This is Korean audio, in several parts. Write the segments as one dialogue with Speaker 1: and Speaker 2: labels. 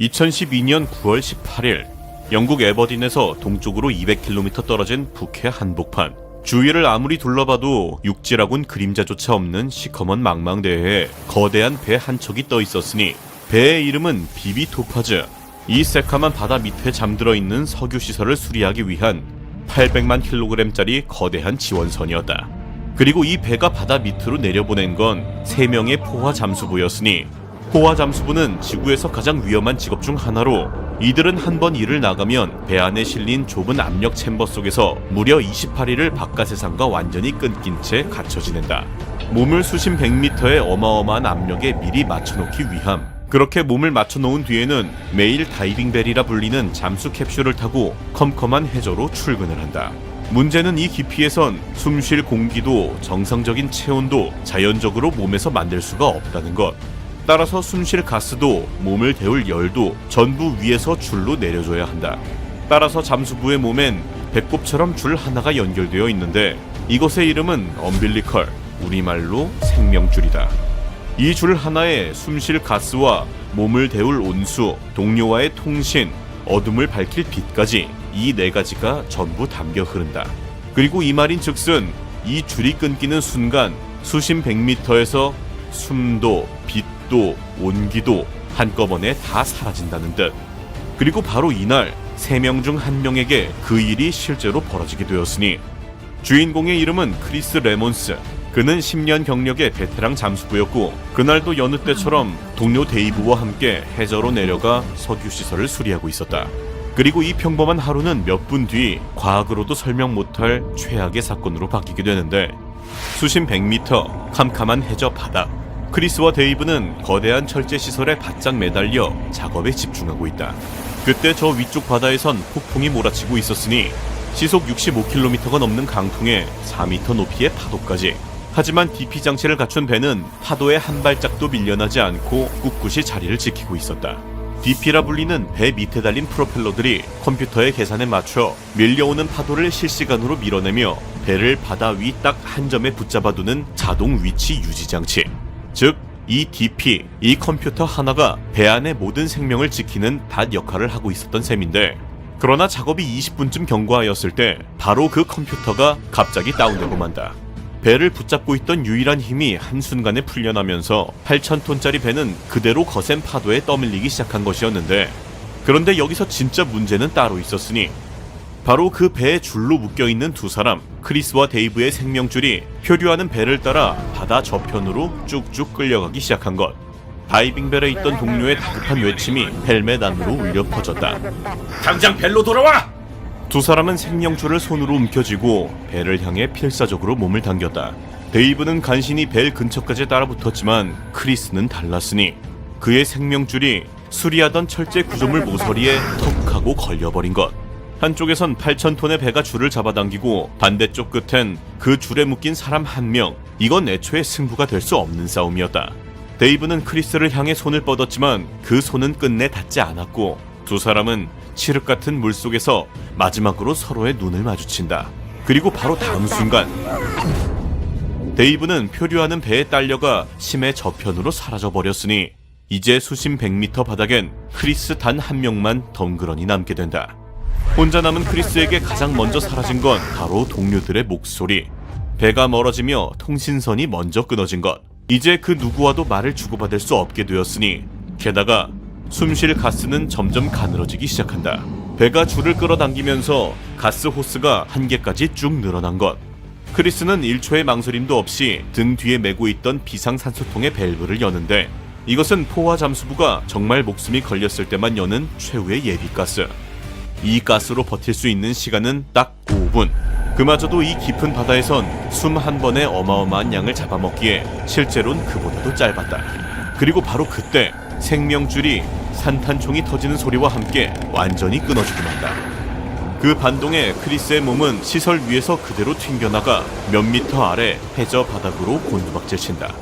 Speaker 1: 2012년 9월 18일 영국 에버딘에서 동쪽으로 200km 떨어진 북해 한복판. 주위를 아무리 둘러봐도 육지라곤 그림자조차 없는 시커먼 망망대해에 거대한 배 한 척이 떠 있었으니 배의 이름은 비비 토파즈. 이 새카만 바다 밑에 잠들어 있는 석유 시설을 수리하기 위한 800만 kg짜리 거대한 지원선이었다. 그리고 이 배가 바다 밑으로 내려보낸 건 3명의 포화 잠수부였으니 포화 잠수부는 지구에서 가장 위험한 직업 중 하나로 이들은 한 번 일을 나가면 배 안에 실린 좁은 압력 챔버 속에서 무려 28일을 바깥 세상과 완전히 끊긴 채 갇혀 지낸다. 몸을 수십 100m의 어마어마한 압력에 미리 맞춰놓기 위함. 그렇게 몸을 맞춰놓은 뒤에는 매일 다이빙벨이라 불리는 잠수 캡슐을 타고 컴컴한 해저로 출근을 한다. 문제는 이 깊이에선 숨 쉴 공기도 정상적인 체온도 자연적으로 몸에서 만들 수가 없다는 것. 따라서 숨 쉴 가스도 몸을 데울 열도 전부 위에서 줄로 내려줘야 한다. 따라서 잠수부의 몸엔 배꼽처럼 줄 하나가 연결되어 있는데 이것의 이름은 엄빌리컬, 우리말로 생명줄이다. 이 줄 하나에 숨 쉴 가스와 몸을 데울 온수, 동료와의 통신, 어둠을 밝힐 빛까지 이 4가지가 전부 담겨 흐른다. 그리고 이 말인 즉슨 이 줄이 끊기는 순간 수심 100m에서 숨도 빛도 온기도 한꺼번에 다 사라진다는 뜻. 그리고 바로 이날 3명 중 1명에게 그 일이 실제로 벌어지게 되었으니 주인공의 이름은 크리스 레몬스. 그는 10년 경력의 베테랑 잠수부였고 그날도 여느 때처럼 동료 데이브와 함께 해저로 내려가 석유시설을 수리하고 있었다. 그리고 이 평범한 하루는 몇 분 뒤 과학으로도 설명 못할 최악의 사건으로 바뀌게 되는데 수심 100m 캄캄한 해저 바닥. 크리스와 데이브는 거대한 철제 시설에 바짝 매달려 작업에 집중하고 있다. 그때 저 위쪽 바다에선 폭풍이 몰아치고 있었으니 시속 65km가 넘는 강풍에 4m 높이의 파도까지. 하지만 DP 장치를 갖춘 배는 파도에 한 발짝도 밀려나지 않고 꿋꿋이 자리를 지키고 있었다. DP라 불리는 배 밑에 달린 프로펠러들이 컴퓨터의 계산에 맞춰 밀려오는 파도를 실시간으로 밀어내며 배를 바다 위 딱 한 점에 붙잡아두는 자동 위치 유지 장치. 즉, 이 DP, 이 컴퓨터 하나가 배 안의 모든 생명을 지키는 닷 역할을 하고 있었던 셈인데 그러나 작업이 20분쯤 경과하였을 때 바로 그 컴퓨터가 갑자기 다운되고 만다. 배를 붙잡고 있던 유일한 힘이 한순간에 풀려나면서 8,000톤짜리 배는 그대로 거센 파도에 떠밀리기 시작한 것이었는데 그런데 여기서 진짜 문제는 따로 있었으니 바로 그 배에 줄로 묶여있는 2사람, 크리스와 데이브의 생명줄이 표류하는 배를 따라 바다 저편으로 쭉쭉 끌려가기 시작한 것. 다이빙벨에 있던 동료의 다급한 외침이 헬멧 안으로 울려 퍼졌다.
Speaker 2: 당장 벨로 돌아와!
Speaker 1: 2사람은 생명줄을 손으로 움켜쥐고 배를 향해 필사적으로 몸을 당겼다. 데이브는 간신히 벨 근처까지 따라붙었지만 크리스는 달랐으니 그의 생명줄이 수리하던 철제 구조물 모서리에 턱 하고 걸려버린 것. 한쪽에선 8,000톤의 배가 줄을 잡아당기고 반대쪽 끝엔 그 줄에 묶인 사람 1명. 이건 애초에 승부가 될 수 없는 싸움이었다. 데이브는 크리스를 향해 손을 뻗었지만 그 손은 끝내 닿지 않았고 2사람은 칠흑 같은 물속에서 마지막으로 서로의 눈을 마주친다. 그리고 바로 다음 순간 데이브는 표류하는 배에 딸려가 심해 저편으로 사라져버렸으니 이제 수심 100m 바닥엔 크리스 단 1명만 덩그러니 남게 된다. 혼자 남은 크리스에게 가장 먼저 사라진 건 바로 동료들의 목소리. 배가 멀어지며 통신선이 먼저 끊어진 것. 이제 그 누구와도 말을 주고받을 수 없게 되었으니 게다가 숨쉴 가스는 점점 가늘어지기 시작한다. 배가 줄을 끌어당기면서 가스 호스가 한개까지 쭉 늘어난 것. 크리스는 1초의 망설임도 없이 등 뒤에 메고 있던 비상산소통의 밸브를 여는데 이것은 포화 잠수부가 정말 목숨이 걸렸을 때만 여는 최후의 예비가스. 이 가스로 버틸 수 있는 시간은 딱 5분. 그마저도 이 깊은 바다에선 숨 한 번에 어마어마한 양을 잡아먹기에 실제로는 그보다도 짧았다. 그리고 바로 그때 생명줄이 산탄총이 터지는 소리와 함께 완전히 끊어지고 만다. 그 반동에 크리스의 몸은 시설 위에서 그대로 튕겨나가 몇 미터 아래 해저 바닥으로 곤두박질 친다.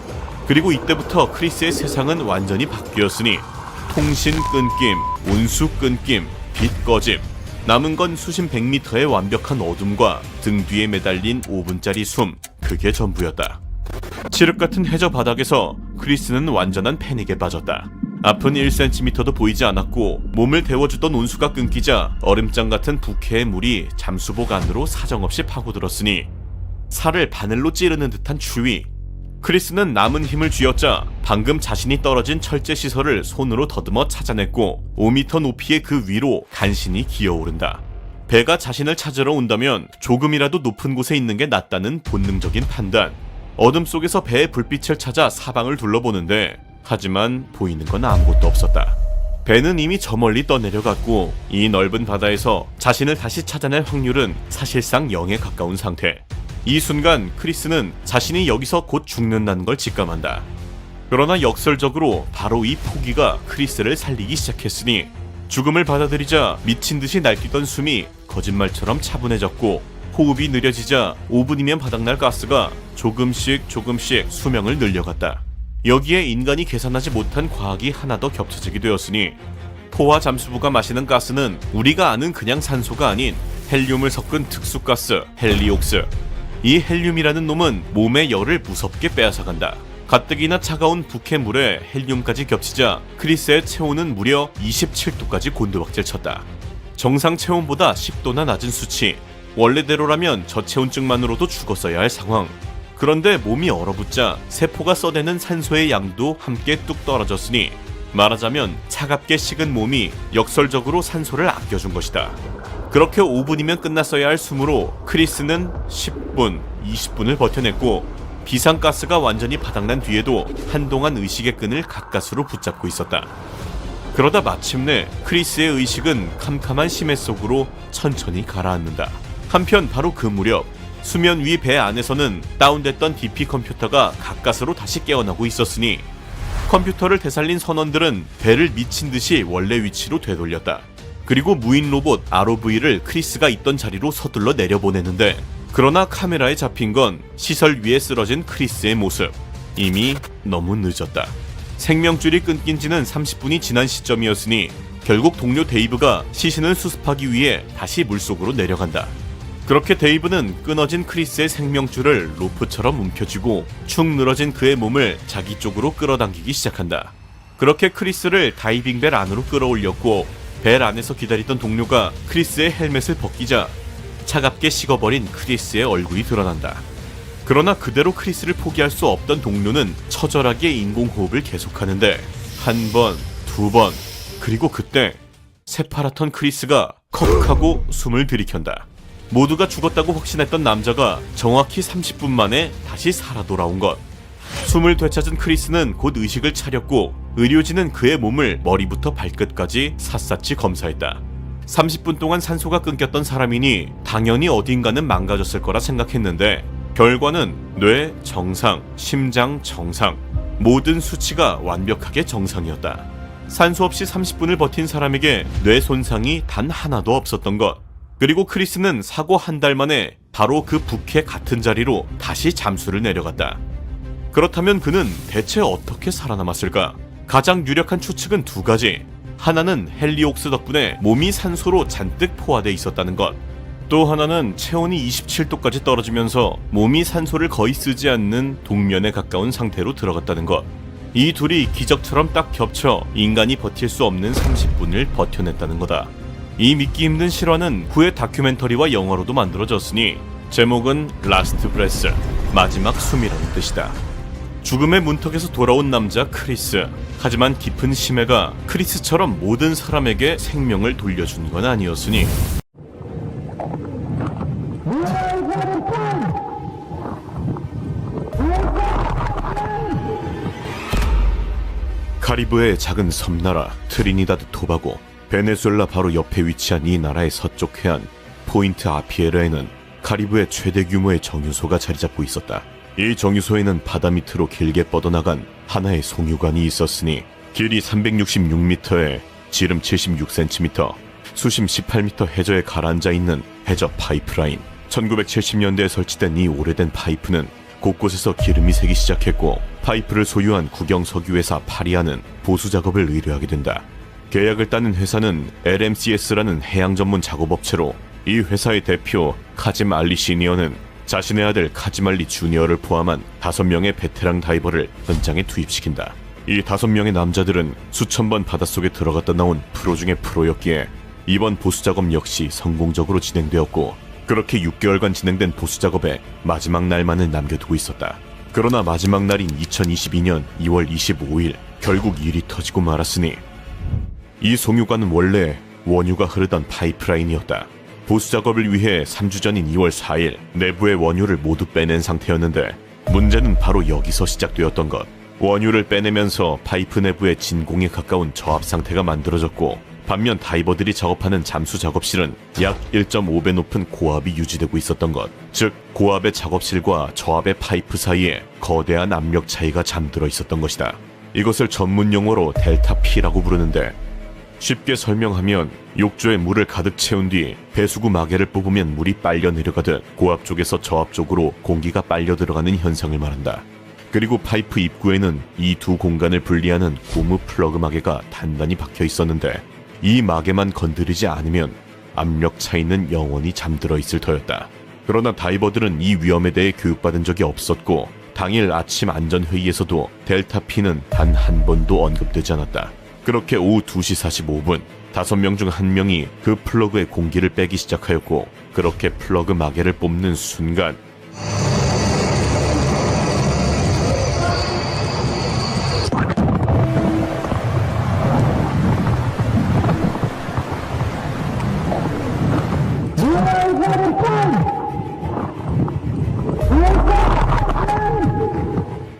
Speaker 1: 그리고 이때부터 크리스의 세상은 완전히 바뀌었으니 통신 끊김, 온수 끊김, 빛 꺼짐. 남은 건 수심 100m의 완벽한 어둠과 등 뒤에 매달린 5분짜리 숨. 그게 전부였다. 칠흑 같은 해저 바닥에서 크리스는 완전한 패닉에 빠졌다. 앞은 1cm도 보이지 않았고 몸을 데워주던 온수가 끊기자 얼음장 같은 부캐의 물이 잠수복 안으로 사정없이 파고들었으니 살을 바늘로 찌르는 듯한 추위. 크리스는 남은 힘을 쥐어짜 방금 자신이 떨어진 철제 시설을 손으로 더듬어 찾아냈고 5m 높이의 그 위로 간신히 기어오른다. 배가 자신을 찾으러 온다면 조금이라도 높은 곳에 있는 게 낫다는 본능적인 판단. 어둠 속에서 배의 불빛을 찾아 사방을 둘러보는데 하지만 보이는 건 아무것도 없었다. 배는 이미 저 멀리 떠내려갔고 이 넓은 바다에서 자신을 다시 찾아낼 확률은 사실상 0에 가까운 상태. 이 순간 크리스는 자신이 여기서 곧 죽는다는 걸 직감한다. 그러나 역설적으로 바로 이 포기가 크리스를 살리기 시작했으니 죽음을 받아들이자 미친 듯이 날뛰던 숨이 거짓말처럼 차분해졌고 호흡이 느려지자 5분이면 바닥날 가스가 조금씩 수명을 늘려갔다. 여기에 인간이 계산하지 못한 과학이 하나 더 겹쳐지게 되었으니 포와 잠수부가 마시는 가스는 우리가 아는 그냥 산소가 아닌 헬륨을 섞은 특수가스 헬리옥스. 이 헬륨이라는 놈은 몸의 열을 무섭게 빼앗아간다. 가뜩이나 차가운 부캐물에 헬륨까지 겹치자 크리스의 체온은 무려 27도까지 곤두박질 쳤다. 정상 체온보다 10도나 낮은 수치. 원래대로라면 저체온증만으로도 죽었어야 할 상황. 그런데 몸이 얼어붙자 세포가 써대는 산소의 양도 함께 뚝 떨어졌으니 말하자면 차갑게 식은 몸이 역설적으로 산소를 아껴준 것이다. 그렇게 5분이면 끝났어야 할 숨으로 크리스는 10분, 20분을 버텨냈고 비상가스가 완전히 바닥난 뒤에도 한동안 의식의 끈을 가까스로 붙잡고 있었다. 그러다 마침내 크리스의 의식은 캄캄한 심해 속으로 천천히 가라앉는다. 한편 바로 그 무렵 수면 위 배 안에서는 다운됐던 DP 컴퓨터가 가까스로 다시 깨어나고 있었으니 컴퓨터를 되살린 선원들은 배를 미친 듯이 원래 위치로 되돌렸다. 그리고 무인 로봇 ROV를 크리스가 있던 자리로 서둘러 내려보내는데 그러나 카메라에 잡힌 건 시설 위에 쓰러진 크리스의 모습. 이미 너무 늦었다. 생명줄이 끊긴 지는 30분이 지난 시점이었으니 결국 동료 데이브가 시신을 수습하기 위해 다시 물속으로 내려간다. 그렇게 데이브는 끊어진 크리스의 생명줄을 로프처럼 움켜쥐고 축 늘어진 그의 몸을 자기 쪽으로 끌어당기기 시작한다. 그렇게 크리스를 다이빙벨 안으로 끌어올렸고 벨 안에서 기다리던 동료가 크리스의 헬멧을 벗기자 차갑게 식어버린 크리스의 얼굴이 드러난다. 그러나 그대로 크리스를 포기할 수 없던 동료는 처절하게 인공호흡을 계속하는데 한 번, 두 번, 그리고 그때 새파랗던 크리스가 컥하고 숨을 들이켠다. 모두가 죽었다고 확신했던 남자가 정확히 30분 만에 다시 살아 돌아온 것. 숨을 되찾은 크리스는 곧 의식을 차렸고 의료진은 그의 몸을 머리부터 발끝까지 샅샅이 검사했다. 30분 동안 산소가 끊겼던 사람이니 당연히 어딘가는 망가졌을 거라 생각했는데 결과는 뇌 정상, 심장 정상, 모든 수치가 완벽하게 정상이었다. 산소 없이 30분을 버틴 사람에게 뇌 손상이 단 하나도 없었던 것. 그리고 크리스는 사고 한 달 만에 바로 그 부캐 같은 자리로 다시 잠수를 내려갔다. 그렇다면 그는 대체 어떻게 살아남았을까? 가장 유력한 추측은 두 가지. 하나는 헬리옥스 덕분에 몸이 산소로 잔뜩 포화돼 있었다는 것. 또 하나는 체온이 27도까지 떨어지면서 몸이 산소를 거의 쓰지 않는 동면에 가까운 상태로 들어갔다는 것. 이 둘이 기적처럼 딱 겹쳐 인간이 버틸 수 없는 30분을 버텨냈다는 거다. 이 믿기 힘든 실화는 후에 다큐멘터리와 영화로도 만들어졌으니 제목은 라스트 브레스, 마지막 숨이라는 뜻이다. 죽음의 문턱에서 돌아온 남자 크리스. 하지만 깊은 심해가 크리스처럼 모든 사람에게 생명을 돌려준 건 아니었으니 카리브해의 작은 섬나라 트리니다드 토바고, 베네수엘라 바로 옆에 위치한 이 나라의 서쪽 해안 포인트 아피에르에는 카리브해 최대 규모의 정유소가 자리잡고 있었다. 이 정유소에는 바다 밑으로 길게 뻗어나간 하나의 송유관이 있었으니 길이 366m에 지름 76cm, 수심 18m 해저에 가라앉아 있는 해저 파이프라인. 1970년대에 설치된 이 오래된 파이프는 곳곳에서 기름이 새기 시작했고 파이프를 소유한 국영석유회사 파리아는 보수 작업을 의뢰하게 된다. 계약을 따는 회사는 LMCS라는 해양 전문 작업업체로 이 회사의 대표 카짐 알리 시니어는 자신의 아들 카짐 알리 주니어를 포함한 5명의 베테랑 다이버를 현장에 투입시킨다. 이 5명의 남자들은 수천 번 바닷속에 들어갔다 나온 프로 중의 프로였기에 이번 보수 작업 역시 성공적으로 진행되었고, 그렇게 6개월간 진행된 보수 작업에 마지막 날만을 남겨두고 있었다. 그러나 마지막 날인 2022년 2월 25일 결국 일이 터지고 말았으니, 이 송유관은 원래 원유가 흐르던 파이프라인이었다. 보수 작업을 위해 3주 전인 2월 4일 내부의 원유를 모두 빼낸 상태였는데, 문제는 바로 여기서 시작되었던 것. 원유를 빼내면서 파이프 내부의 진공에 가까운 저압 상태가 만들어졌고, 반면 다이버들이 작업하는 잠수 작업실은 약 1.5배 높은 고압이 유지되고 있었던 것. 즉, 고압의 작업실과 저압의 파이프 사이에 거대한 압력 차이가 잠들어 있었던 것이다. 이것을 전문 용어로 델타 P라고 부르는데, 쉽게 설명하면 욕조에 물을 가득 채운 뒤 배수구 마개를 뽑으면 물이 빨려 내려가듯 고압 쪽에서 저압 쪽으로 공기가 빨려 들어가는 현상을 말한다. 그리고 파이프 입구에는 이 두 공간을 분리하는 고무 플러그 마개가 단단히 박혀 있었는데, 이 마개만 건드리지 않으면 압력 차이는 영원히 잠들어 있을 터였다. 그러나 다이버들은 이 위험에 대해 교육받은 적이 없었고, 당일 아침 안전회의에서도 델타 P는 단 한 번도 언급되지 않았다. 그렇게 오후 2시 45분 5명 중 1명이 그 플러그의 공기를 빼기 시작하였고, 그렇게 플러그 마개를 뽑는 순간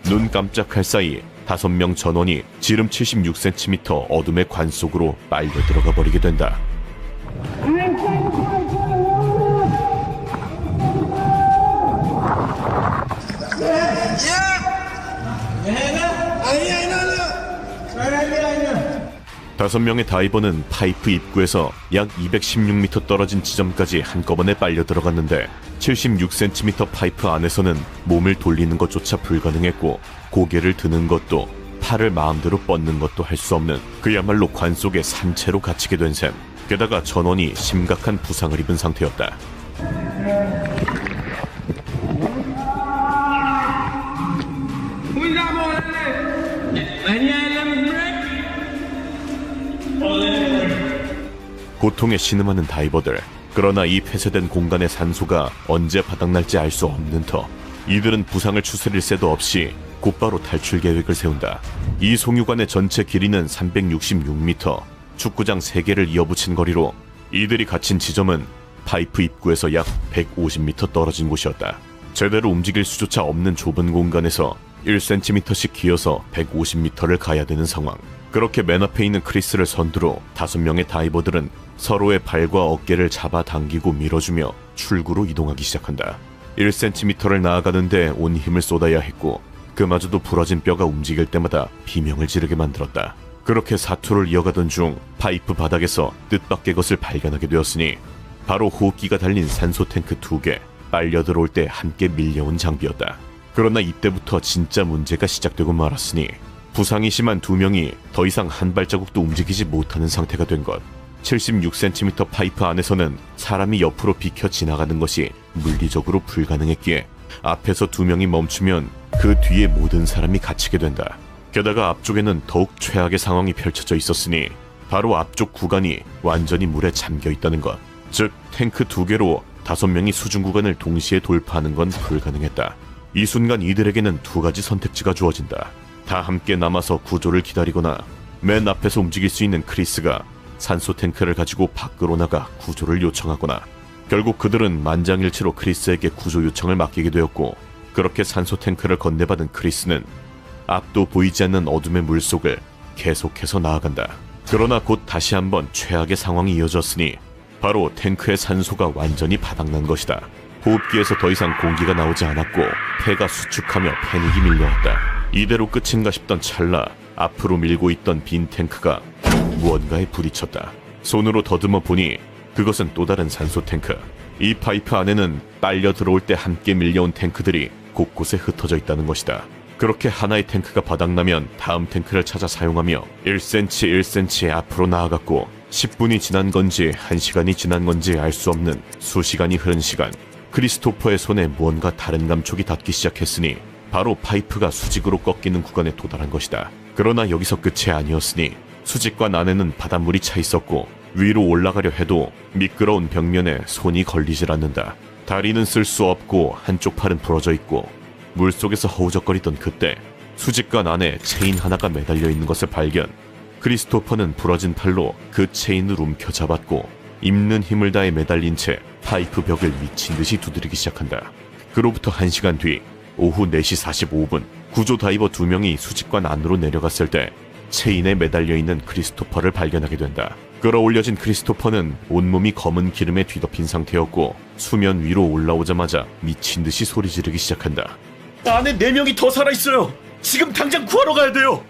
Speaker 1: 눈 깜짝할 사이 5명 전원이 지름 76cm 어둠의 관 속으로 빨려 들어가 버리게 된다. 다섯 명의 다이버는 파이프 입구에서 약 216m 떨어진 지점까지 한꺼번에 빨려 들어갔는데, 76cm 파이프 안에서는 몸을 돌리는 것조차 불가능했고, 고개를 드는 것도 팔을 마음대로 뻗는 것도 할 수 없는 그야말로 관 속에 산채로 갇히게 된 셈. 게다가 전원이 심각한 부상을 입은 상태였다. 고통에 신음하는 다이버들. 그러나 이 폐쇄된 공간의 산소가 언제 바닥날지 알 수 없는 터, 이들은 부상을 추스릴 새도 없이 곧바로 탈출 계획을 세운다. 이 송유관의 전체 길이는 366m, 축구장 3개를 이어붙인 거리로 이들이 갇힌 지점은 파이프 입구에서 약 150m 떨어진 곳이었다. 제대로 움직일 수조차 없는 좁은 공간에서 1cm씩 기어서 150m를 가야 되는 상황. 그렇게 맨 앞에 있는 크리스를 선두로 5명의 다이버들은 서로의 발과 어깨를 잡아당기고 밀어주며 출구로 이동하기 시작한다. 1cm를 나아가는데 온 힘을 쏟아야 했고, 그마저도 부러진 뼈가 움직일 때마다 비명을 지르게 만들었다. 그렇게 사투를 이어가던 중 파이프 바닥에서 뜻밖의 것을 발견하게 되었으니, 바로 호흡기가 달린 산소 탱크 2개, 빨려 들어올 때 함께 밀려온 장비였다. 그러나 이때부터 진짜 문제가 시작되고 말았으니, 부상이 심한 2명이 더 이상 한 발자국도 움직이지 못하는 상태가 된 것. 76cm 파이프 안에서는 사람이 옆으로 비켜 지나가는 것이 물리적으로 불가능했기에 앞에서 2명이 멈추면 그 뒤에 모든 사람이 갇히게 된다. 게다가 앞쪽에는 더욱 최악의 상황이 펼쳐져 있었으니, 바로 앞쪽 구간이 완전히 물에 잠겨 있다는 것. 즉, 탱크 2개로 5명이 수중 구간을 동시에 돌파하는 건 불가능했다. 이 순간 이들에게는 2가지 선택지가 주어진다. 다 함께 남아서 구조를 기다리거나, 맨 앞에서 움직일 수 있는 크리스가 산소 탱크를 가지고 밖으로 나가 구조를 요청하거나. 결국 그들은 만장일치로 크리스에게 구조 요청을 맡기게 되었고, 그렇게 산소 탱크를 건네받은 크리스는 앞도 보이지 않는 어둠의 물속을 계속해서 나아간다. 그러나 곧 다시 한번 최악의 상황이 이어졌으니, 바로 탱크의 산소가 완전히 바닥난 것이다. 호흡기에서 더 이상 공기가 나오지 않았고, 폐가 수축하며 패닉이 밀려왔다. 이대로 끝인가 싶던 찰나, 앞으로 밀고 있던 빈 탱크가 무언가에 부딪혔다. 손으로 더듬어 보니 그것은 또 다른 산소 탱크. 이 파이프 안에는 빨려 들어올 때 함께 밀려온 탱크들이 곳곳에 흩어져 있다는 것이다. 그렇게 하나의 탱크가 바닥나면 다음 탱크를 찾아 사용하며 1cm 1cm 앞으로 나아갔고, 10분이 지난 건지 1시간이 지난 건지 알 수 없는 수시간이 흐른 시간, 크리스토퍼의 손에 무언가 다른 감촉이 닿기 시작했으니 바로 파이프가 수직으로 꺾이는 구간에 도달한 것이다. 그러나 여기서 끝이 아니었으니 수직관 안에는 바닷물이 차 있었고 위로 올라가려 해도 미끄러운 벽면에 손이 걸리질 않는다. 다리는 쓸 수 없고 한쪽 팔은 부러져 있고 물속에서 허우적거리던 그때 수직관 안에 체인 하나가 매달려 있는 것을 발견. 크리스토퍼는 부러진 팔로 그 체인을 움켜잡았고 입는 힘을 다해 매달린 채 파이프 벽을 미친 듯이 두드리기 시작한다. 그로부터 1시간 뒤 오후 4시 45분 구조 다이버 2명이 수직관 안으로 내려갔을 때 체인에 매달려 있는 크리스토퍼를 발견하게 된다. 끌어올려진 크리스토퍼는 온몸이 검은 기름에 뒤덮인 상태였고 수면 위로 올라오자마자 미친 듯이 소리 지르기 시작한다.
Speaker 2: 안에 4명이 더 살아있어요. 지금 당장 구하러 가야 돼요.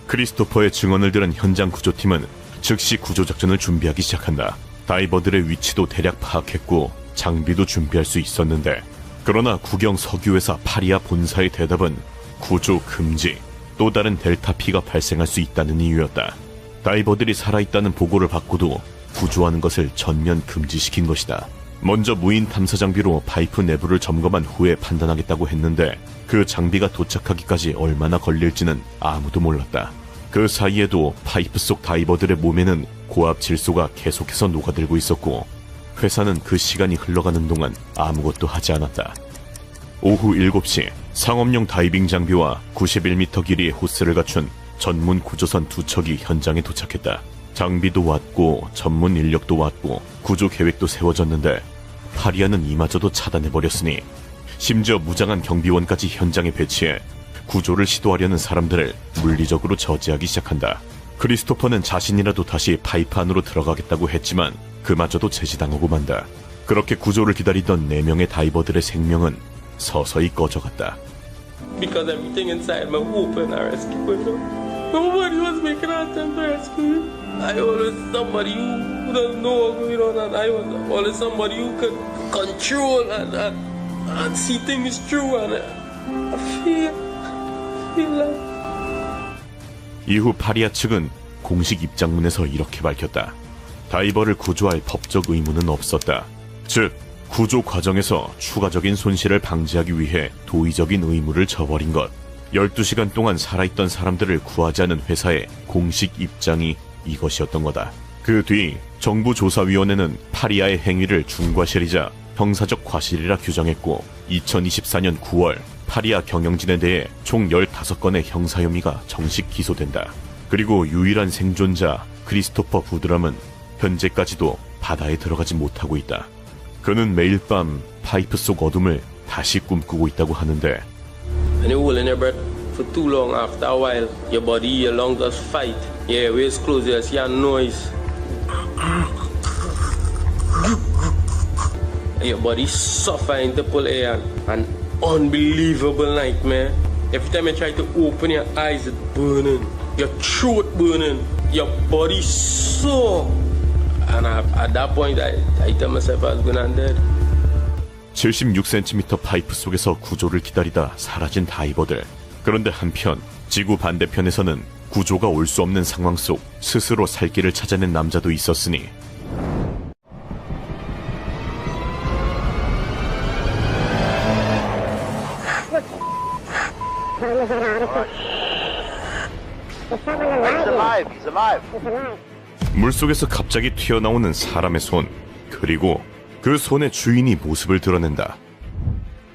Speaker 1: 크리스토퍼의 증언을 들은 현장 구조팀은 즉시 구조작전을 준비하기 시작한다. 다이버들의 위치도 대략 파악했고 장비도 준비할 수 있었는데 그러나 국영 석유회사 파리아 본사의 대답은 구조 금지, 또 다른 델타 P가 발생할 수 있다는 이유였다. 다이버들이 살아있다는 보고를 받고도 구조하는 것을 전면 금지시킨 것이다. 먼저 무인 탐사 장비로 파이프 내부를 점검한 후에 판단하겠다고 했는데 그 장비가 도착하기까지 얼마나 걸릴지는 아무도 몰랐다. 그 사이에도 파이프 속 다이버들의 몸에는 고압 질소가 계속해서 녹아들고 있었고 회사는 그 시간이 흘러가는 동안 아무것도 하지 않았다. 오후 7시 상업용 다이빙 장비와 91m 길이의 호스를 갖춘 전문 구조선 2척이 현장에 도착했다. 장비도 왔고 전문 인력도 왔고 구조 계획도 세워졌는데 파리아는 이마저도 차단해버렸으니 심지어 무장한 경비원까지 현장에 배치해 구조를 시도하려는 사람들을 물리적으로 저지하기 시작한다. 크리스토퍼는 자신이라도 다시 파이프 안으로 들어가겠다고 했지만 그마저도 제지당하고 만다. 그렇게 구조를 기다리던 4명의 다이버들의 생명은 서서히 꺼져갔다.
Speaker 3: Because everything inside me open and rescue him. Nobody was making an attempt to rescue him. I always somebody who doesn't know what's going on, and I was always somebody who could control and see things through, and I feel like.
Speaker 1: 이후 파리아 측은 공식 입장문에서 이렇게 밝혔다. 다이버를 구조할 법적 의무는 없었다. 즉, 구조 과정에서 추가적인 손실을 방지하기 위해 도의적인 의무를 저버린 것. 12시간 동안 살아있던 사람들을 구하지 않은 회사의 공식 입장이 이것이었던 거다. 그 뒤 정부조사위원회는 파리아의 행위를 중과실이자 형사적 과실이라 규정했고 2024년 9월 파리아 경영진에 대해 총 15건의 형사 혐의가 정식 기소된다. 그리고 유일한 생존자 크리스토퍼 부드람은 현재까지도 바다에 들어가지 못하고 있다. 그는 매일 밤 파이프 속 어둠을 다시 꿈꾸고 있다고 하는데
Speaker 3: When you're holding your breath for too long, after a while, your body, your lungs just fight. Your airways close, you see a noise. Your body suffering to pull air. An unbelievable nightmare. Every time you try to open your eyes, it's burning. Your throat burning. Your body sore. And at that point, I tell myself I was going to dead.
Speaker 1: 76cm 파이프 속에서 구조를 기다리다 사라진 다이버들. 그런데 한편 지구 반대편에서는 구조가 올 수 없는 상황 속 스스로 살 길을 찾아낸 남자도 있었으니 물속에서 갑자기 튀어나오는 사람의 손, 그리고 그 손의 주인이 모습을 드러낸다.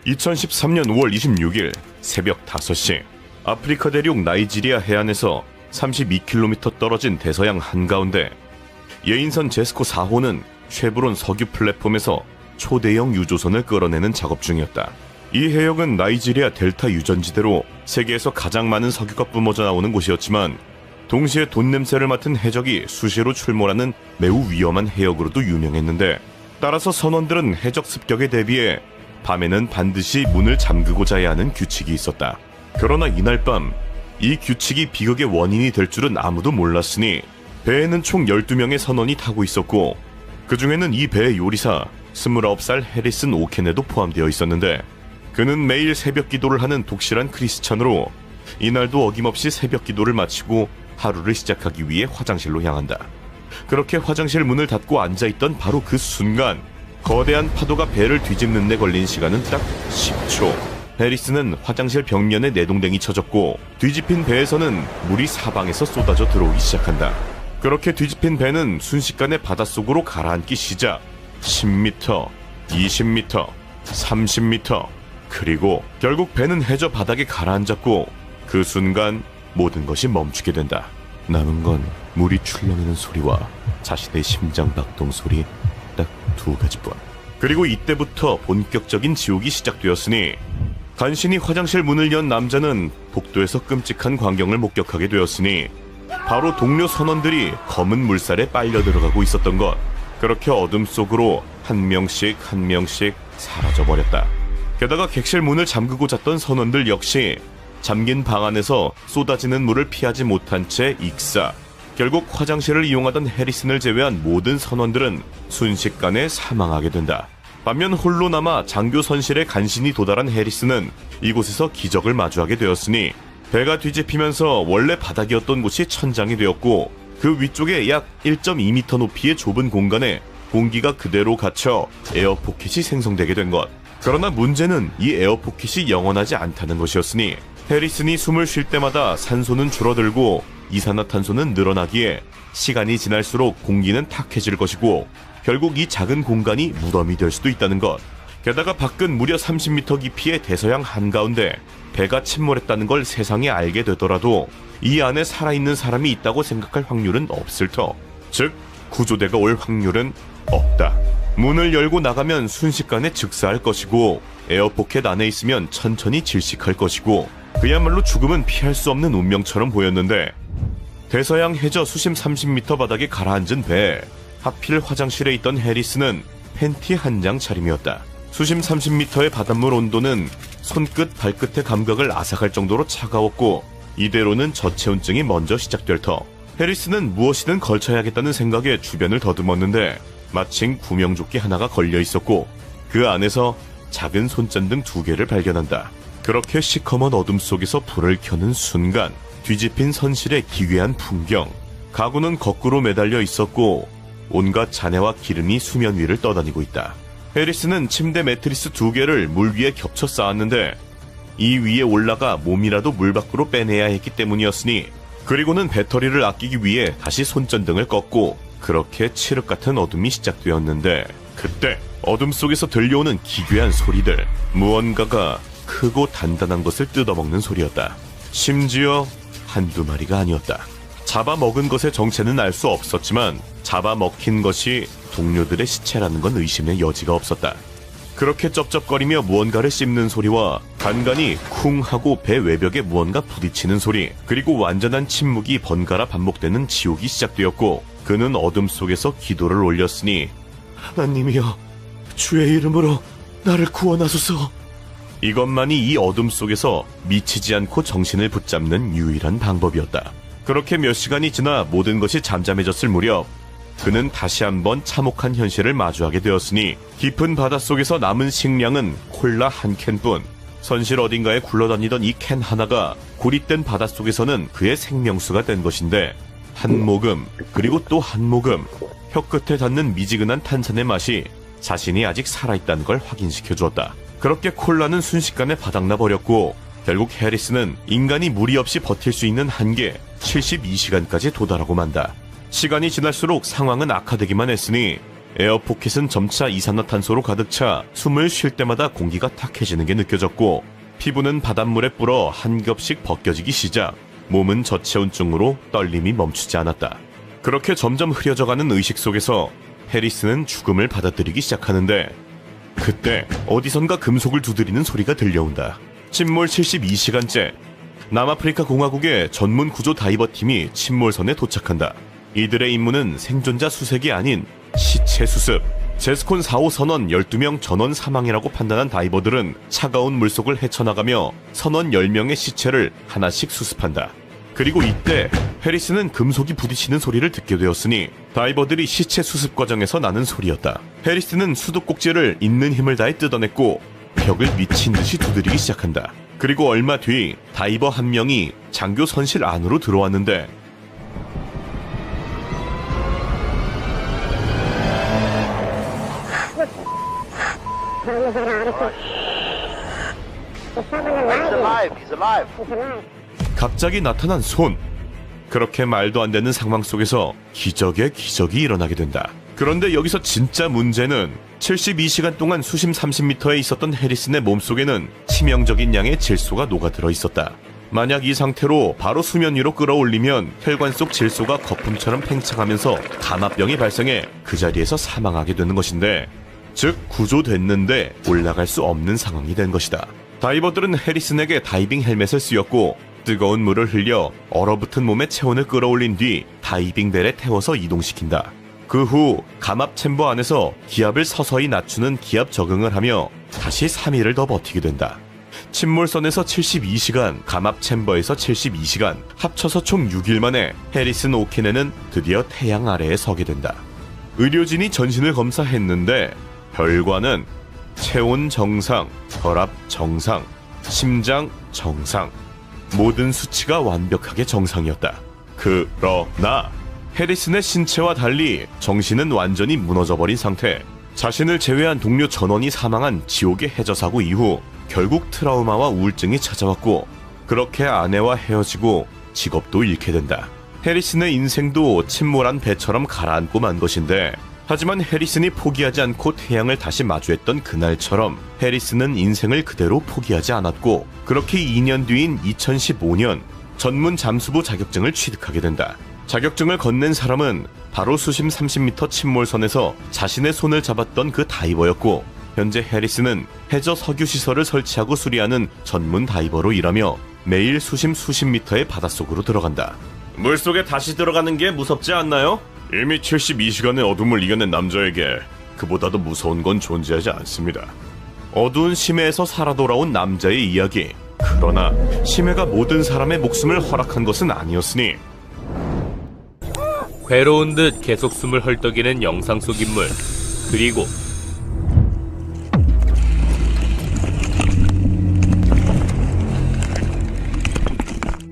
Speaker 1: 2013년 5월 26일 새벽 5시 아프리카 대륙 나이지리아 해안에서 32km 떨어진 대서양 한가운데 예인선 제스코 4호는 쉐브론 석유 플랫폼에서 초대형 유조선을 끌어내는 작업 중이었다. 이 해역은 나이지리아 델타 유전지대로 세계에서 가장 많은 석유가 뿜어져 나오는 곳이었지만 동시에 돈 냄새를 맡은 해적이 수시로 출몰하는 매우 위험한 해역으로도 유명했는데 따라서 선원들은 해적 습격에 대비해 밤에는 반드시 문을 잠그고자 해야 하는 규칙이 있었다. 그러나 이날 밤 이 규칙이 비극의 원인이 될 줄은 아무도 몰랐으니 배에는 총 12명의 선원이 타고 있었고 그 중에는 이 배의 요리사 29살 해리슨 오켄에도 포함되어 있었는데 그는 매일 새벽 기도를 하는 독실한 크리스찬으로 이날도 어김없이 새벽 기도를 마치고 하루를 시작하기 위해 화장실로 향한다. 그렇게 화장실 문을 닫고 앉아있던 바로 그 순간 거대한 파도가 배를 뒤집는 데 걸린 시간은 딱 10초. 해리스는 화장실 벽면에 내동댕이 쳐졌고 뒤집힌 배에서는 물이 사방에서 쏟아져 들어오기 시작한다. 그렇게 뒤집힌 배는 순식간에 바닷속으로 가라앉기 시작. 10m, 20m, 30m, 그리고 결국 배는 해저 바닥에 가라앉았고 그 순간 모든 것이 멈추게 된다. 남은 건 물이 출렁이는 소리와 자신의 심장 박동 소리 딱 두 가지뿐. 그리고 이때부터 본격적인 지옥이 시작되었으니 간신히 화장실 문을 연 남자는 복도에서 끔찍한 광경을 목격하게 되었으니 바로 동료 선원들이 검은 물살에 빨려 들어가고 있었던 것. 그렇게 어둠 속으로 한 명씩 사라져버렸다. 게다가 객실 문을 잠그고 잤던 선원들 역시 잠긴 방 안에서 쏟아지는 물을 피하지 못한 채 익사. 결국 화장실을 이용하던 해리슨을 제외한 모든 선원들은 순식간에 사망하게 된다. 반면 홀로 남아 장교 선실에 간신히 도달한 해리슨은 이곳에서 기적을 마주하게 되었으니 배가 뒤집히면서 원래 바닥이었던 곳이 천장이 되었고 그 위쪽에 약 1.2m 높이의 좁은 공간에 공기가 그대로 갇혀 에어포켓이 생성되게 된 것. 그러나 문제는 이 에어포켓이 영원하지 않다는 것이었으니 해리슨이 숨을 쉴 때마다 산소는 줄어들고 이산화탄소는 늘어나기에 시간이 지날수록 공기는 탁해질 것이고 결국 이 작은 공간이 무덤이 될 수도 있다는 것. 게다가 밖은 무려 30m 깊이의 대서양 한가운데 배가 침몰했다는 걸 세상에 알게 되더라도 이 안에 살아있는 사람이 있다고 생각할 확률은 없을 터. 즉 구조대가 올 확률은 없다. 문을 열고 나가면 순식간에 즉사할 것이고 에어포켓 안에 있으면 천천히 질식할 것이고 그야말로 죽음은 피할 수 없는 운명처럼 보였는데 대서양 해저 수심 30m 바닥에 가라앉은 배. 하필 화장실에 있던 해리스는 팬티 한 장 차림이었다. 수심 30m의 바닷물 온도는 손끝 발끝의 감각을 앗아갈 정도로 차가웠고 이대로는 저체온증이 먼저 시작될 터 해리스는 무엇이든 걸쳐야겠다는 생각에 주변을 더듬었는데 마침 구명조끼 하나가 걸려 있었고 그 안에서 작은 손전등 2개를 발견한다. 그렇게 시커먼 어둠 속에서 불을 켜는 순간 뒤집힌 선실의 기괴한 풍경. 가구는 거꾸로 매달려 있었고 온갖 잔해와 기름이 수면 위를 떠다니고 있다. 해리스는 침대 매트리스 2개를 물 위에 겹쳐 쌓았는데 이 위에 올라가 몸이라도 물 밖으로 빼내야 했기 때문이었으니 그리고는 배터리를 아끼기 위해 다시 손전등을 껐고 그렇게 칠흑 같은 어둠이 시작되었는데 그때 어둠 속에서 들려오는 기괴한 소리들. 무언가가 크고 단단한 것을 뜯어먹는 소리였다. 심지어 한두 마리가 아니었다. 잡아먹은 것의 정체는 알 수 없었지만 잡아먹힌 것이 동료들의 시체라는 건 의심의 여지가 없었다. 그렇게 쩝쩝거리며 무언가를 씹는 소리와 간간히 쿵 하고 배 외벽에 무언가 부딪히는 소리, 그리고 완전한 침묵이 번갈아 반복되는 지옥이 시작되었고 그는 어둠 속에서 기도를 올렸으니 하나님이여 주의 이름으로 나를 구원하소서. 이것만이 이 어둠 속에서 미치지 않고 정신을 붙잡는 유일한 방법이었다. 그렇게 몇 시간이 지나 모든 것이 잠잠해졌을 무렵 그는 다시 한번 참혹한 현실을 마주하게 되었으니 깊은 바닷속에서 남은 식량은 콜라 한 캔뿐. 선실 어딘가에 굴러다니던 이 캔 하나가 고립된 바닷속에서는 그의 생명수가 된 것인데 한 모금 그리고 또 한 모금 혀끝에 닿는 미지근한 탄산의 맛이 자신이 아직 살아있다는 걸 확인시켜 주었다. 그렇게 콜라는 순식간에 바닥나 버렸고 결국 해리스는 인간이 무리 없이 버틸 수 있는 한계 72시간까지 도달하고 만다. 시간이 지날수록 상황은 악화되기만 했으니 에어포켓은 점차 이산화탄소로 가득 차 숨을 쉴 때마다 공기가 탁해지는 게 느껴졌고 피부는 바닷물에 불어 한 겹씩 벗겨지기 시작. 몸은 저체온증으로 떨림이 멈추지 않았다. 그렇게 점점 흐려져가는 의식 속에서 해리스는 죽음을 받아들이기 시작하는데 그때 어디선가 금속을 두드리는 소리가 들려온다. 침몰 72시간째 남아프리카 공화국의 전문 구조 다이버 팀이 침몰선에 도착한다. 이들의 임무는 생존자 수색이 아닌 시체 수습. 제스콘 4호 선원 12명 전원 사망이라고 판단한 다이버들은 차가운 물속을 헤쳐나가며 선원 10명의 시체를 하나씩 수습한다. 그리고 이때 해리스는 금속이 부딪히는 소리를 듣게 되었으니 다이버들이 시체 수습 과정에서 나는 소리였다. 해리스는 수도꼭지를 있는 힘을 다해 뜯어냈고 벽을 미친 듯이 두드리기 시작한다. 그리고 얼마 뒤 다이버 한 명이 장교 선실 안으로 들어왔는데 갑자기 나타난 손. 그렇게 말도 안 되는 상황 속에서 기적의 기적이 일어나게 된다. 그런데 여기서 진짜 문제는 72시간 동안 수심 30m에 있었던 해리슨의 몸속에는 치명적인 양의 질소가 녹아들어 있었다. 만약 이 상태로 바로 수면 위로 끌어올리면 혈관 속 질소가 거품처럼 팽창하면서 감압병이 발생해 그 자리에서 사망하게 되는 것인데, 즉 구조됐는데 올라갈 수 없는 상황이 된 것이다. 다이버들은 해리슨에게 다이빙 헬멧을 씌웠고 뜨거운 물을 흘려 얼어붙은 몸에 체온을 끌어올린 뒤 다이빙 벨에 태워서 이동시킨다. 그 후 감압 챔버 안에서 기압을 서서히 낮추는 기압 적응을 하며 다시 3일을 더 버티게 된다. 침몰선에서 72시간, 감압 챔버에서 72시간, 합쳐서 총 6일 만에 해리슨 오킨에는 드디어 태양 아래에 서게 된다. 의료진이 전신을 검사했는데 결과는 체온 정상, 혈압 정상, 심장 정상, 모든 수치가 완벽하게 정상이었다. 그러나 해리슨의 신체와 달리 정신은 완전히 무너져버린 상태. 자신을 제외한 동료 전원이 사망한 지옥의 해저 사고 이후 결국 트라우마와 우울증이 찾아왔고, 그렇게 아내와 헤어지고 직업도 잃게 된다. 해리슨의 인생도 침몰한 배처럼 가라앉고 만 것인데, 하지만 해리슨이 포기하지 않고 태양을 다시 마주했던 그날처럼 해리슨은 인생을 그대로 포기하지 않았고, 그렇게 2년 뒤인 2015년 전문 잠수부 자격증을 취득하게 된다. 자격증을 건넨 사람은 바로 수심 30m 침몰선에서 자신의 손을 잡았던 그 다이버였고, 현재 해리슨은 해저 석유 시설을 설치하고 수리하는 전문 다이버로 일하며 매일 수심 수십 미터의 바닷속으로 들어간다. 물속에 다시 들어가는 게 무섭지 않나요? 이미 72시간의 어둠을 이겨낸 남자에게 그보다도 무서운 건 존재하지 않습니다. 어두운 심해에서 살아 돌아온 남자의 이야기. 그러나 심해가 모든 사람의 목숨을 허락한 것은 아니었으니,
Speaker 4: 괴로운 듯 계속 숨을 헐떡이는 영상 속 인물, 그리고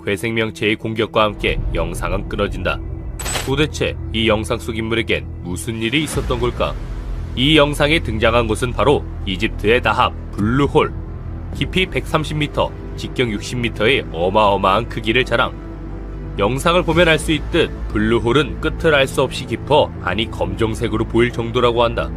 Speaker 4: 괴생명체의 공격과 함께 영상은 끊어진다. 도대체 이 영상 속 인물에겐 무슨 일이 있었던 걸까? 이 영상에 등장한 곳은 바로 이집트의 다합, 블루홀. 깊이 130m, 직경 60m의 어마어마한 크기를 자랑. 영상을 보면 알 수 있듯 블루홀은 끝을 알 수 없이 깊어, 아니 검정색으로 보일 정도라고 한다.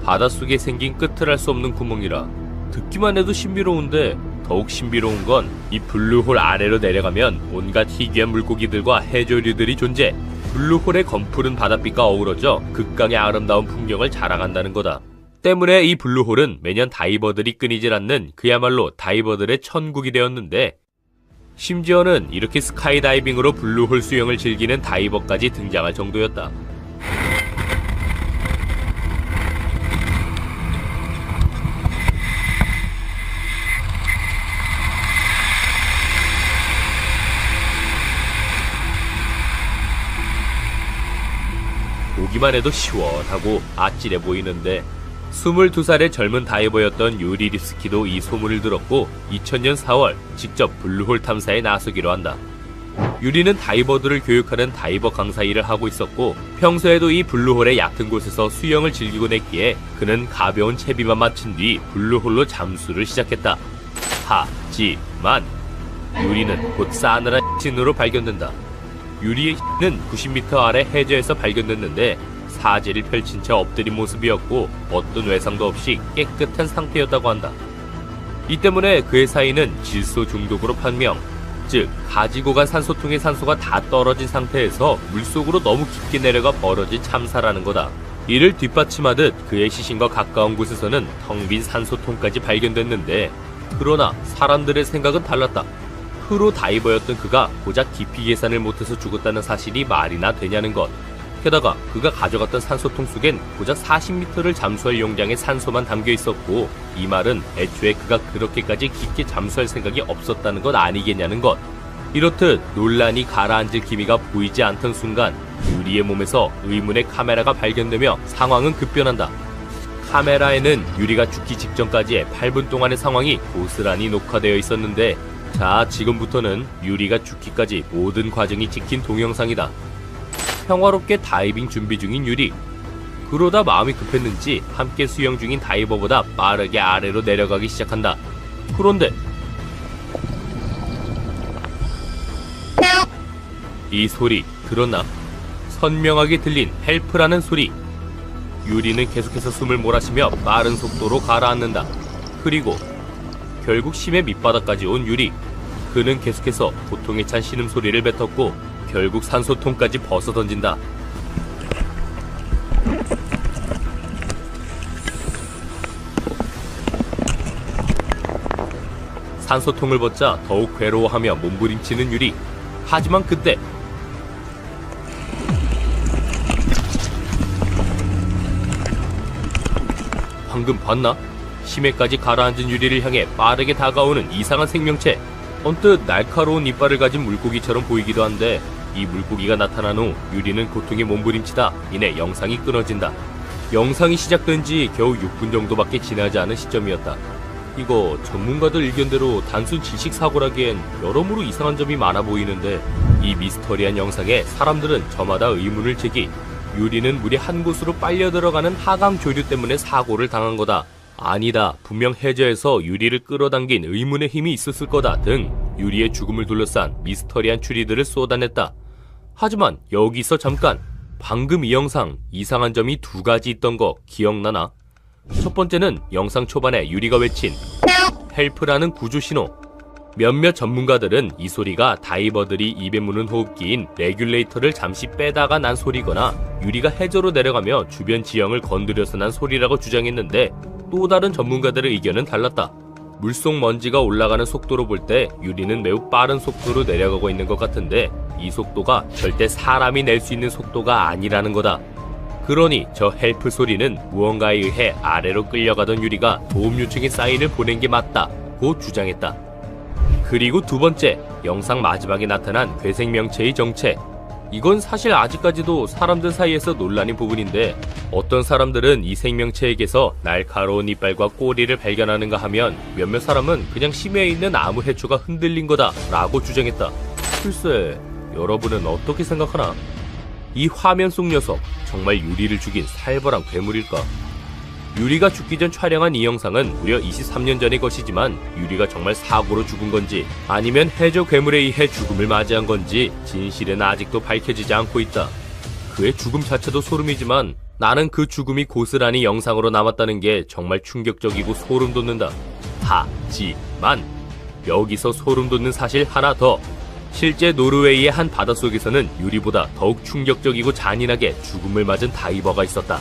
Speaker 4: 바닷속에 생긴 끝을 알 수 없는 구멍이라 듣기만 해도 신비로운데, 더욱 신비로운 건 이 블루홀 아래로 내려가면 온갖 희귀한 물고기들과 해조류들이 존재, 블루홀의 검푸른 바닷빛과 어우러져 극강의 아름다운 풍경을 자랑한다는 거다. 때문에 이 블루홀은 매년 다이버들이 끊이질 않는 그야말로 다이버들의 천국이 되었는데, 심지어는 이렇게 스카이다이빙으로 블루홀 수영을 즐기는 다이버까지 등장할 정도였다. 보기만 해도 시원하고 아찔해 보이는데, 22살의 젊은 다이버였던 유리 립스키도 이 소문을 들었고 2000년 4월 직접 블루홀 탐사에 나서기로 한다. 유리는 다이버들을 교육하는 다이버 강사 일을 하고 있었고, 평소에도 이 블루홀의 얕은 곳에서 수영을 즐기곤 했기에 그는 가벼운 채비만 맞춘 뒤 블루홀로 잠수를 시작했다. 하지만 유리는 곧 싸늘한 신으로 발견된다. 유리의 는 90m 아래 해저에서 발견됐는데 사지를 펼친 채 엎드린 모습이었고 어떤 외상도 없이 깨끗한 상태였다고 한다. 이 때문에 그의 사인은 질소 중독으로 판명, 즉 가지고 간 산소통의 산소가 다 떨어진 상태에서 물속으로 너무 깊게 내려가 벌어진 참사라는 거다. 이를 뒷받침하듯 그의 시신과 가까운 곳에서는 텅 빈 산소통까지 발견됐는데, 그러나 사람들의 생각은 달랐다. 프로 다이버였던 그가 고작 깊이 계산을 못해서 죽었다는 사실이 말이나 되냐는 것. 게다가 그가 가져갔던 산소통 속엔 고작 40m를 잠수할 용량의 산소만 담겨 있었고, 이 말은 애초에 그가 그렇게까지 깊게 잠수할 생각이 없었다는 것 아니겠냐는 것. 이렇듯 논란이 가라앉을 기미가 보이지 않던 순간 유리의 몸에서 의문의 카메라가 발견되며 상황은 급변한다. 카메라에는 유리가 죽기 직전까지의 8분 동안의 상황이 고스란히 녹화되어 있었는데, 자, 지금부터는 유리가 죽기까지 모든 과정이 찍힌 동영상이다. 평화롭게 다이빙 준비 중인 유리. 그러다 마음이 급했는지 함께 수영 중인 다이버보다 빠르게 아래로 내려가기 시작한다. 그런데 이 소리 들었나? 선명하게 들린 헬프라는 소리. 유리는 계속해서 숨을 몰아쉬며 빠른 속도로 가라앉는다. 그리고 결국 심해 밑바닥까지 온 유리. 그는 계속해서 고통에 찬 신음소리를 뱉었고 결국 산소통까지 벗어던진다. 산소통을 벗자 더욱 괴로워하며 몸부림치는 유리. 하지만 그때 방금 봤나? 심해까지 가라앉은 유리를 향해 빠르게 다가오는 이상한 생명체. 언뜻 날카로운 이빨을 가진 물고기처럼 보이기도 한데 이 물고기가 나타난 후 유리는 고통에 몸부림치다 이내 영상이 끊어진다. 영상이 시작된 지 겨우 6분 정도밖에 지나지 않은 시점이었다. 이거 전문가들 의견대로 단순 지식사고라기엔 여러모로 이상한 점이 많아 보이는데 이 미스터리한 영상에 사람들은 저마다 의문을 제기, 유리는 물이 한 곳으로 빨려 들어가는 하강 조류 때문에 사고를 당한 거다. 아니다. 분명 해저에서 유리를 끌어당긴 의문의 힘이 있었을 거다 등 유리의 죽음을 둘러싼 미스터리한 추리들을 쏟아냈다. 하지만 여기서 잠깐, 방금 이 영상 이상한 점이 두 가지 있던 거 기억나나? 첫 번째는 영상 초반에 유리가 외친 헬프라는 구조 신호. 몇몇 전문가들은 이 소리가 다이버들이 입에 무는 호흡기인 레귤레이터를 잠시 빼다가 난 소리거나 유리가 해저로 내려가며 주변 지형을 건드려서 난 소리라고 주장했는데 또 다른 전문가들의 의견은 달랐다. 물속 먼지가 올라가는 속도로 볼 때 유리는 매우 빠른 속도로 내려가고 있는 것 같은데 이 속도가 절대 사람이 낼 수 있는 속도가 아니라는 거다. 그러니 저 헬프 소리는 무언가에 의해 아래로 끌려가던 유리가 도움 요청의 사인을 보낸 게 맞다고 주장했다. 그리고 두 번째, 영상 마지막에 나타난 괴생명체의 정체. 이건 사실 아직까지도 사람들 사이에서 논란인 부분인데 어떤 사람들은 이 생명체에게서 날카로운 이빨과 꼬리를 발견하는가 하면 몇몇 사람은 그냥 심해에 있는 아무 해초가 흔들린 거다 라고 주장했다. 글쎄, 여러분은 어떻게 생각하나? 이 화면 속 녀석 정말 유리를 죽인 살벌한 괴물일까? 유리가 죽기 전 촬영한 이 영상은 무려 23년 전의 것이지만 유리가 정말 사고로 죽은 건지 아니면 해저 괴물에 의해 죽음을 맞이한 건지 진실은 아직도 밝혀지지 않고 있다. 그의 죽음 자체도 소름이지만 나는 그 죽음이 고스란히 영상으로 남았다는 게 정말 충격적이고 소름 돋는다. 하지만 여기서 소름 돋는 사실 하나 더. 실제 노르웨이의 한 바닷속에서는 유리보다 더욱 충격적이고 잔인하게 죽음을 맞은 다이버가 있었다.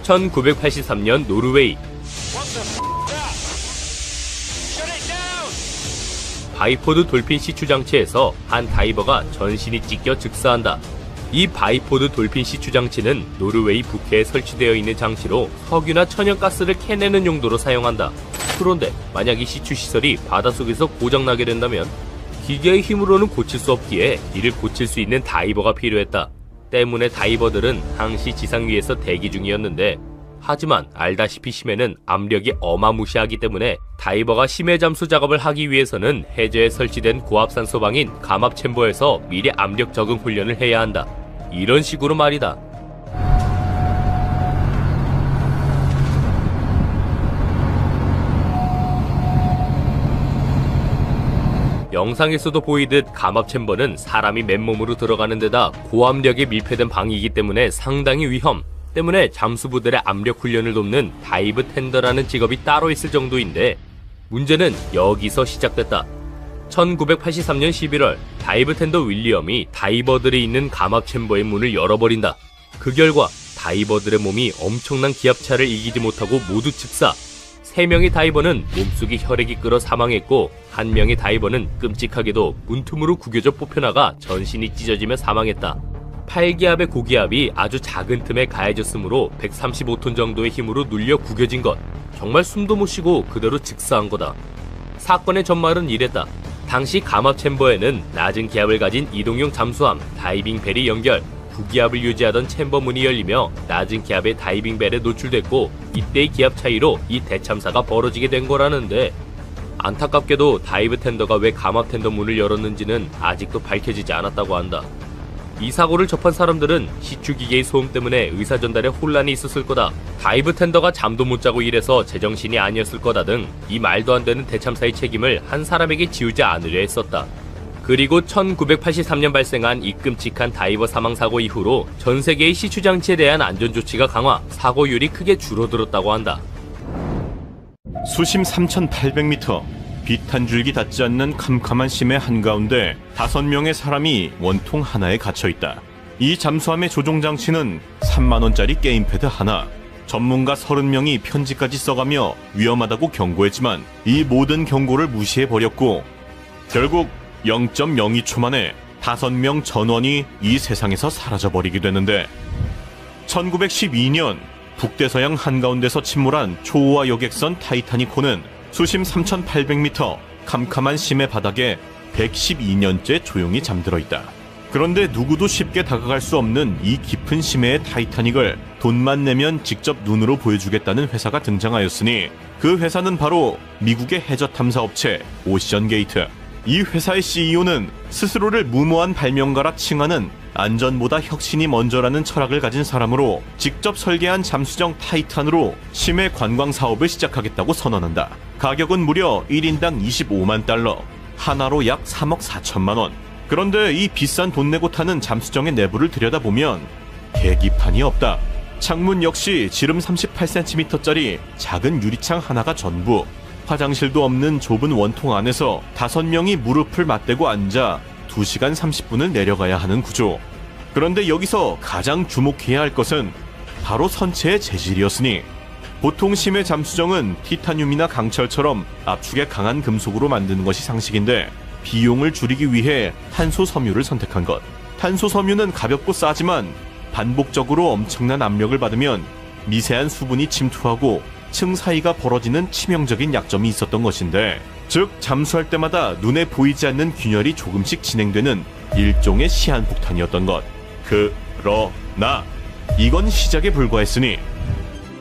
Speaker 4: 1983년 노르웨이. 바이포드 돌핀 시추 장치에서 한 다이버가 전신이 찢겨 즉사한다. 이 바이포드 돌핀 시추 장치는 노르웨이 북해에 설치되어 있는 장치로 석유나 천연가스를 캐내는 용도로 사용한다. 그런데 만약 이 시추 시설이 바닷속에서 고장나게 된다면 기계의 힘으로는 고칠 수 없기에 이를 고칠 수 있는 다이버가 필요했다. 때문에 다이버들은 항시 지상 위에서 대기 중이었는데 하지만 알다시피 심해는 압력이 어마무시하기 때문에 다이버가 심해 잠수 작업을 하기 위해서는 해저에 설치된 고압산소 방인 감압 챔버에서 미리 압력 적응 훈련을 해야 한다. 이런 식으로 말이다. 영상에서도 보이듯 감압 챔버는 사람이 맨몸으로 들어가는 데다 고압력에 밀폐된 방이기 때문에 상당히 위험 때문에 잠수부들의 압력 훈련을 돕는 다이브 텐더라는 직업이 따로 있을 정도인데 문제는 여기서 시작됐다. 1983년 11월 다이브 텐더 윌리엄이 다이버들이 있는 감압 챔버의 문을 열어버린다. 그 결과 다이버들의 몸이 엄청난 기압차를 이기지 못하고 모두 즉사. 3명의 다이버는 몸속에 혈액이 끓어 사망했고 1명의 다이버는 끔찍하게도 문틈으로 구겨져 뽑혀나가 전신이 찢어지며 사망했다. 8기압의 고기압이 아주 작은 틈에 가해졌으므로 135톤 정도의 힘으로 눌려 구겨진 것. 정말 숨도 못 쉬고 그대로 즉사한 거다. 사건의 전말은 이랬다. 당시 감압 챔버에는 낮은 기압을 가진 이동용 잠수함 다이빙 벨이 연결, 부기압을 유지하던 챔버 문이 열리며 낮은 기압의 다이빙 벨에 노출됐고 이때의 기압 차이로 이 대참사가 벌어지게 된 거라는데 안타깝게도 다이브 텐더가 왜 감압 텐더 문을 열었는지는 아직도 밝혀지지 않았다고 한다. 이 사고를 접한 사람들은 시추기계의 소음 때문에 의사 전달에 혼란이 있었을 거다. 다이브 텐더가 잠도 못 자고 일해서 제정신이 아니었을 거다 등 이 말도 안 되는 대참사의 책임을 한 사람에게 지우지 않으려 했었다. 그리고 1983년 발생한 이 끔찍한 다이버 사망 사고 이후로 전 세계의 시추 장치에 대한 안전 조치가 강화, 사고율이 크게 줄어들었다고 한다.
Speaker 1: 수심 3,800m, 빛 한 줄기 닿지 않는 캄캄한 심해 한가운데 5명의 사람이 원통 하나에 갇혀있다. 이 잠수함의 조종 장치는 3만원짜리 게임패드 하나, 전문가 30명이 편지까지 써가며 위험하다고 경고했지만 이 모든 경고를 무시해버렸고 결국 0.02초 만에 5명 전원이 이 세상에서 사라져버리게 되는데 1912년 북대서양 한가운데서 침몰한 초호화 여객선 타이타닉호는 수심 3,800m 캄캄한 심해 바닥에 112년째 조용히 잠들어 있다. 그런데 누구도 쉽게 다가갈 수 없는 이 깊은 심해의 타이타닉을 돈만 내면 직접 눈으로 보여주겠다는 회사가 등장하였으니 그 회사는 바로 미국의 해저 탐사 업체 오션게이트. 이 회사의 CEO는 스스로를 무모한 발명가라 칭하는 안전보다 혁신이 먼저라는 철학을 가진 사람으로 직접 설계한 잠수정 타이탄으로 심해 관광 사업을 시작하겠다고 선언한다. 가격은 무려 1인당 25만 달러, 하나로 약 3억 4천만 원. 그런데 이 비싼 돈 내고 타는 잠수정의 내부를 들여다보면 계기판이 없다. 창문 역시 지름 38cm짜리 작은 유리창 하나가 전부. 화장실도 없는 좁은 원통 안에서 5명이 무릎을 맞대고 앉아 2시간 30분을 내려가야 하는 구조. 그런데 여기서 가장 주목해야 할 것은 바로 선체의 재질이었으니 보통 심해 잠수정은 티타늄이나 강철처럼 압축에 강한 금속으로 만드는 것이 상식인데 비용을 줄이기 위해 탄소 섬유를 선택한 것. 탄소 섬유는 가볍고 싸지만 반복적으로 엄청난 압력을 받으면 미세한 수분이 침투하고 층 사이가 벌어지는 치명적인 약점이 있었던 것인데, 즉 잠수할 때마다 눈에 보이지 않는 균열이 조금씩 진행되는 일종의 시한폭탄이었던 것. 그러나 이건 시작에 불과했으니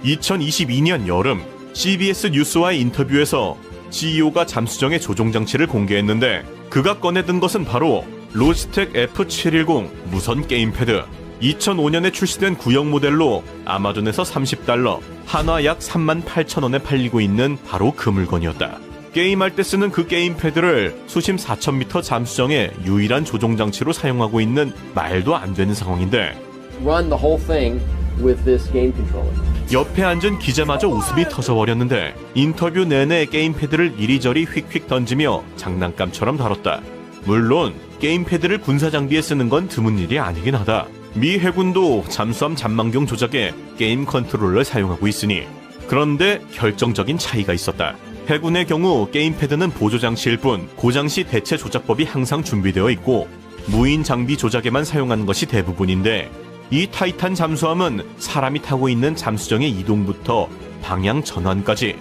Speaker 1: 2022년 여름 CBS 뉴스와의 인터뷰에서 CEO가 잠수정의 조종장치를 공개했는데 그가 꺼내든 것은 바로 로지텍 F710 무선 게임패드. 2005년에 출시된 구형 모델로 아마존에서 30달러, 한화 약 38,000원에 팔리고 있는 바로 그 물건이었다. 게임할 때 쓰는 그 게임패드를 수심 4,000m 잠수정의 유일한 조종장치로 사용하고 있는 말도 안 되는 상황인데
Speaker 5: run the whole thing with this game controller.
Speaker 1: 옆에 앉은 기자마저 웃음이 터져버렸는데 인터뷰 내내 게임패드를 이리저리 휙휙 던지며 장난감처럼 다뤘다. 물론 게임패드를 군사장비에 쓰는 건 드문 일이 아니긴 하다. 미 해군도 잠수함 잠망경 조작에 게임 컨트롤러를 사용하고 있으니. 그런데 결정적인 차이가 있었다. 해군의 경우 게임패드는 보조장치일 뿐 고장시 대체 조작법이 항상 준비되어 있고 무인 장비 조작에만 사용하는 것이 대부분인데 이 타이탄 잠수함은 사람이 타고 있는 잠수정의 이동부터 방향 전환까지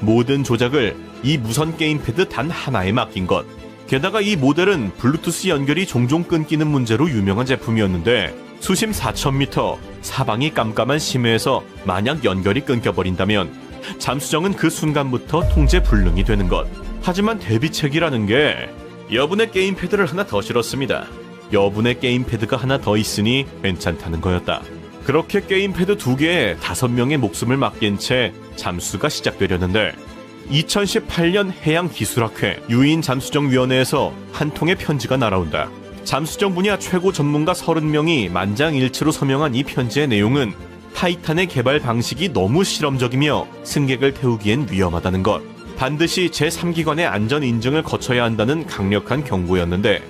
Speaker 1: 모든 조작을 이 무선 게임패드 단 하나에 맡긴 것. 게다가 이 모델은 블루투스 연결이 종종 끊기는 문제로 유명한 제품이었는데 수심 4,000m, 사방이 깜깜한 심해에서 만약 연결이 끊겨버린다면 잠수정은 그 순간부터 통제 불능이 되는 것. 하지만 대비책이라는 게 여분의 게임패드를 하나 더 실었습니다. 여분의 게임패드가 하나 더 있으니 괜찮다는 거였다. 그렇게 게임패드 2개에 5명의 목숨을 맡긴 채 잠수가 시작되려는데 2018년 해양기술학회 유인잠수정위원회에서 한 통의 편지가 날아온다. 잠수정 분야 최고 전문가 30명이 만장일치로 서명한 이 편지의 내용은 타이탄의 개발 방식이 너무 실험적이며 승객을 태우기엔 위험하다는 것, 반드시 제3기관의 안전 인증을 거쳐야 한다는 강력한 경고였는데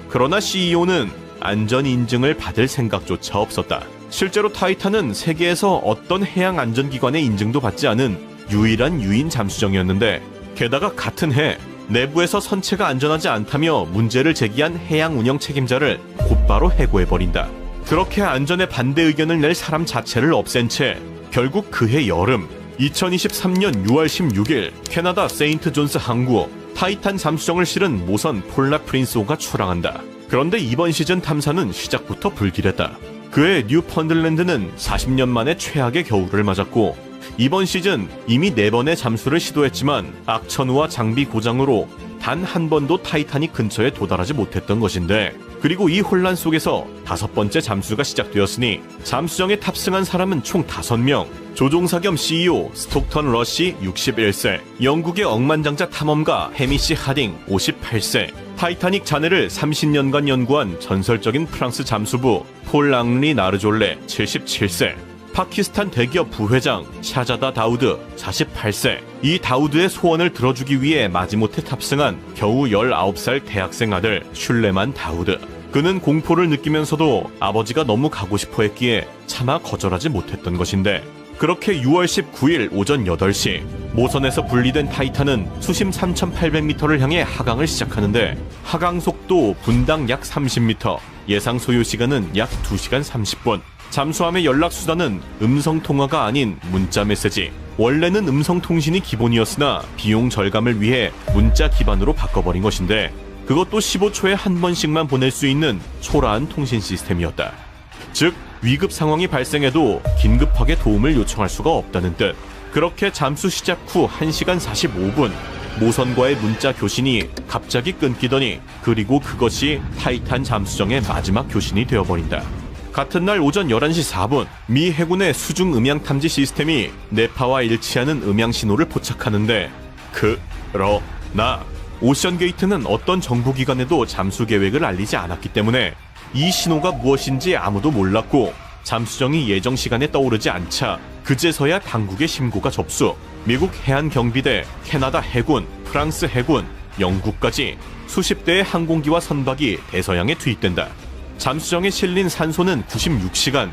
Speaker 1: 그러나 CEO는 안전 인증을 받을 생각조차 없었다. 실제로 타이탄은 세계에서 어떤 해양 안전기관의 인증도 받지 않은 유일한 유인 잠수정이었는데 게다가 같은 해 내부에서 선체가 안전하지 않다며 문제를 제기한 해양 운영 책임자를 곧바로 해고해버린다. 그렇게 안전에 반대 의견을 낼 사람 자체를 없앤 채 결국 그해 여름 2023년 6월 16일 캐나다 세인트 존스 항구 타이탄 잠수정을 실은 모선 폴라 프린스호가 출항한다. 그런데 이번 시즌 탐사는 시작부터 불길했다. 그해 뉴펀들랜드는 40년 만에 최악의 겨울을 맞았고 이번 시즌 이미 4번의 잠수를 시도했지만 악천후와 장비 고장으로 단 한 번도 타이타닉 근처에 도달하지 못했던 것인데 그리고 이 혼란 속에서 5번째 잠수가 시작되었으니 잠수정에 탑승한 사람은 총 5명. 조종사 겸 CEO 스톡턴 러시 61세, 영국의 억만장자 탐험가 해미시 하딩 58세, 타이타닉 잔해를 30년간 연구한 전설적인 프랑스 잠수부 폴 랑리 나르졸레 77세, 파키스탄 대기업 부회장 샤자다 다우드 48세. 이 다우드의 소원을 들어주기 위해 마지못해 탑승한 겨우 19살 대학생 아들 슐레만 다우드. 그는 공포를 느끼면서도 아버지가 너무 가고 싶어 했기에 차마 거절하지 못했던 것인데, 그렇게 6월 19일 오전 8시 모선에서 분리된 타이탄은 수심 3,800m를 향해 하강을 시작하는데, 하강 속도 분당 약 30m, 예상 소요 시간은 약 2시간 30분. 잠수함의 연락 수단은 음성 통화가 아닌 문자 메시지. 원래는 음성 통신이 기본이었으나 비용 절감을 위해 문자 기반으로 바꿔버린 것인데, 그것도 15초에 한 번씩만 보낼 수 있는 초라한 통신 시스템이었다. 즉, 위급 상황이 발생해도 긴급하게 도움을 요청할 수가 없다는 뜻. 그렇게 잠수 시작 후 1시간 45분, 모선과의 문자 교신이 갑자기 끊기더니, 그리고 그것이 타이탄 잠수정의 마지막 교신이 되어버린다. 같은 날 오전 11시 4분, 미 해군의 수중 음향 탐지 시스템이 뇌파와 일치하는 음향 신호를 포착하는데, 그러나 오션게이트는 어떤 정보기관에도 잠수 계획을 알리지 않았기 때문에 이 신호가 무엇인지 아무도 몰랐고, 잠수정이 예정 시간에 떠오르지 않자 그제서야 당국의 심고가 접수. 미국 해안경비대, 캐나다 해군, 프랑스 해군, 영국까지 수십 대의 항공기와 선박이 대서양에 투입된다. 잠수정에 실린 산소는 96시간.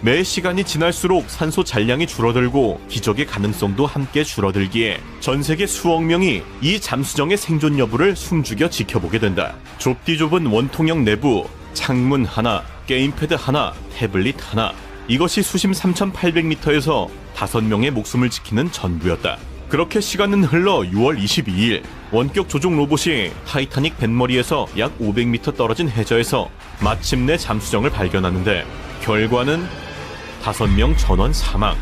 Speaker 1: 매 시간이 지날수록 산소 잔량이 줄어들고 기적의 가능성도 함께 줄어들기에 전 세계 수억 명이 이 잠수정의 생존 여부를 숨죽여 지켜보게 된다. 좁디 좁은 원통형 내부, 창문 하나, 게임패드 하나, 태블릿 하나. 이것이 수심 3,800m에서 5명의 목숨을 지키는 전부였다. 그렇게 시간은 흘러 6월 22일, 원격 조종 로봇이 타이타닉 뱃머리에서 약 500m 떨어진 해저에서 마침내 잠수정을 발견하는데, 결과는 5명 전원 사망,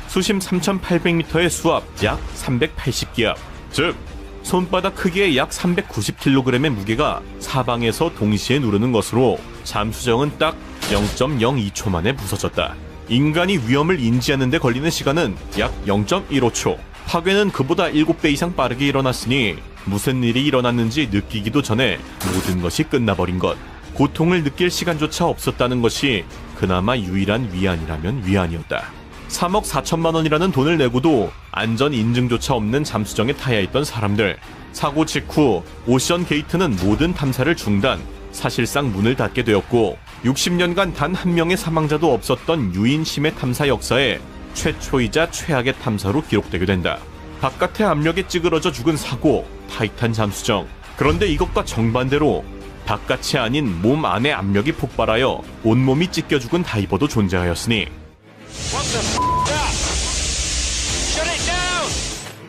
Speaker 1: 수심 3,800m의 수압 약 380기압, 즉 손바닥 크기의 약 390kg의 무게가 사방에서 동시에 누르는 것으로 잠수정은 딱 0.02초 만에 부서졌다. 인간이 위험을 인지하는 데 걸리는 시간은 약 0.15초. 파괴는 그보다 7배 이상 빠르게 일어났으니 무슨 일이 일어났는지 느끼기도 전에 모든 것이 끝나버린 것. 고통을 느낄 시간조차 없었다는 것이 그나마 유일한 위안이라면 위안이었다. 3억 4천만 원이라는 돈을 내고도 안전 인증조차 없는 잠수정에 타야 했던 사람들. 사고 직후 오션 게이트는 모든 탐사를 중단, 사실상 문을 닫게 되었고 60년간 단 한 명의 사망자도 없었던 유인 심해 탐사 역사에 최초이자 최악의 탐사로 기록되게 된다. 바깥의 압력에 찌그러져 죽은 사고, 타이탄 잠수정. 그런데 이것과 정반대로 바깥이 아닌 몸 안의 압력이 폭발하여 온몸이 찢겨 죽은 다이버도 존재하였으니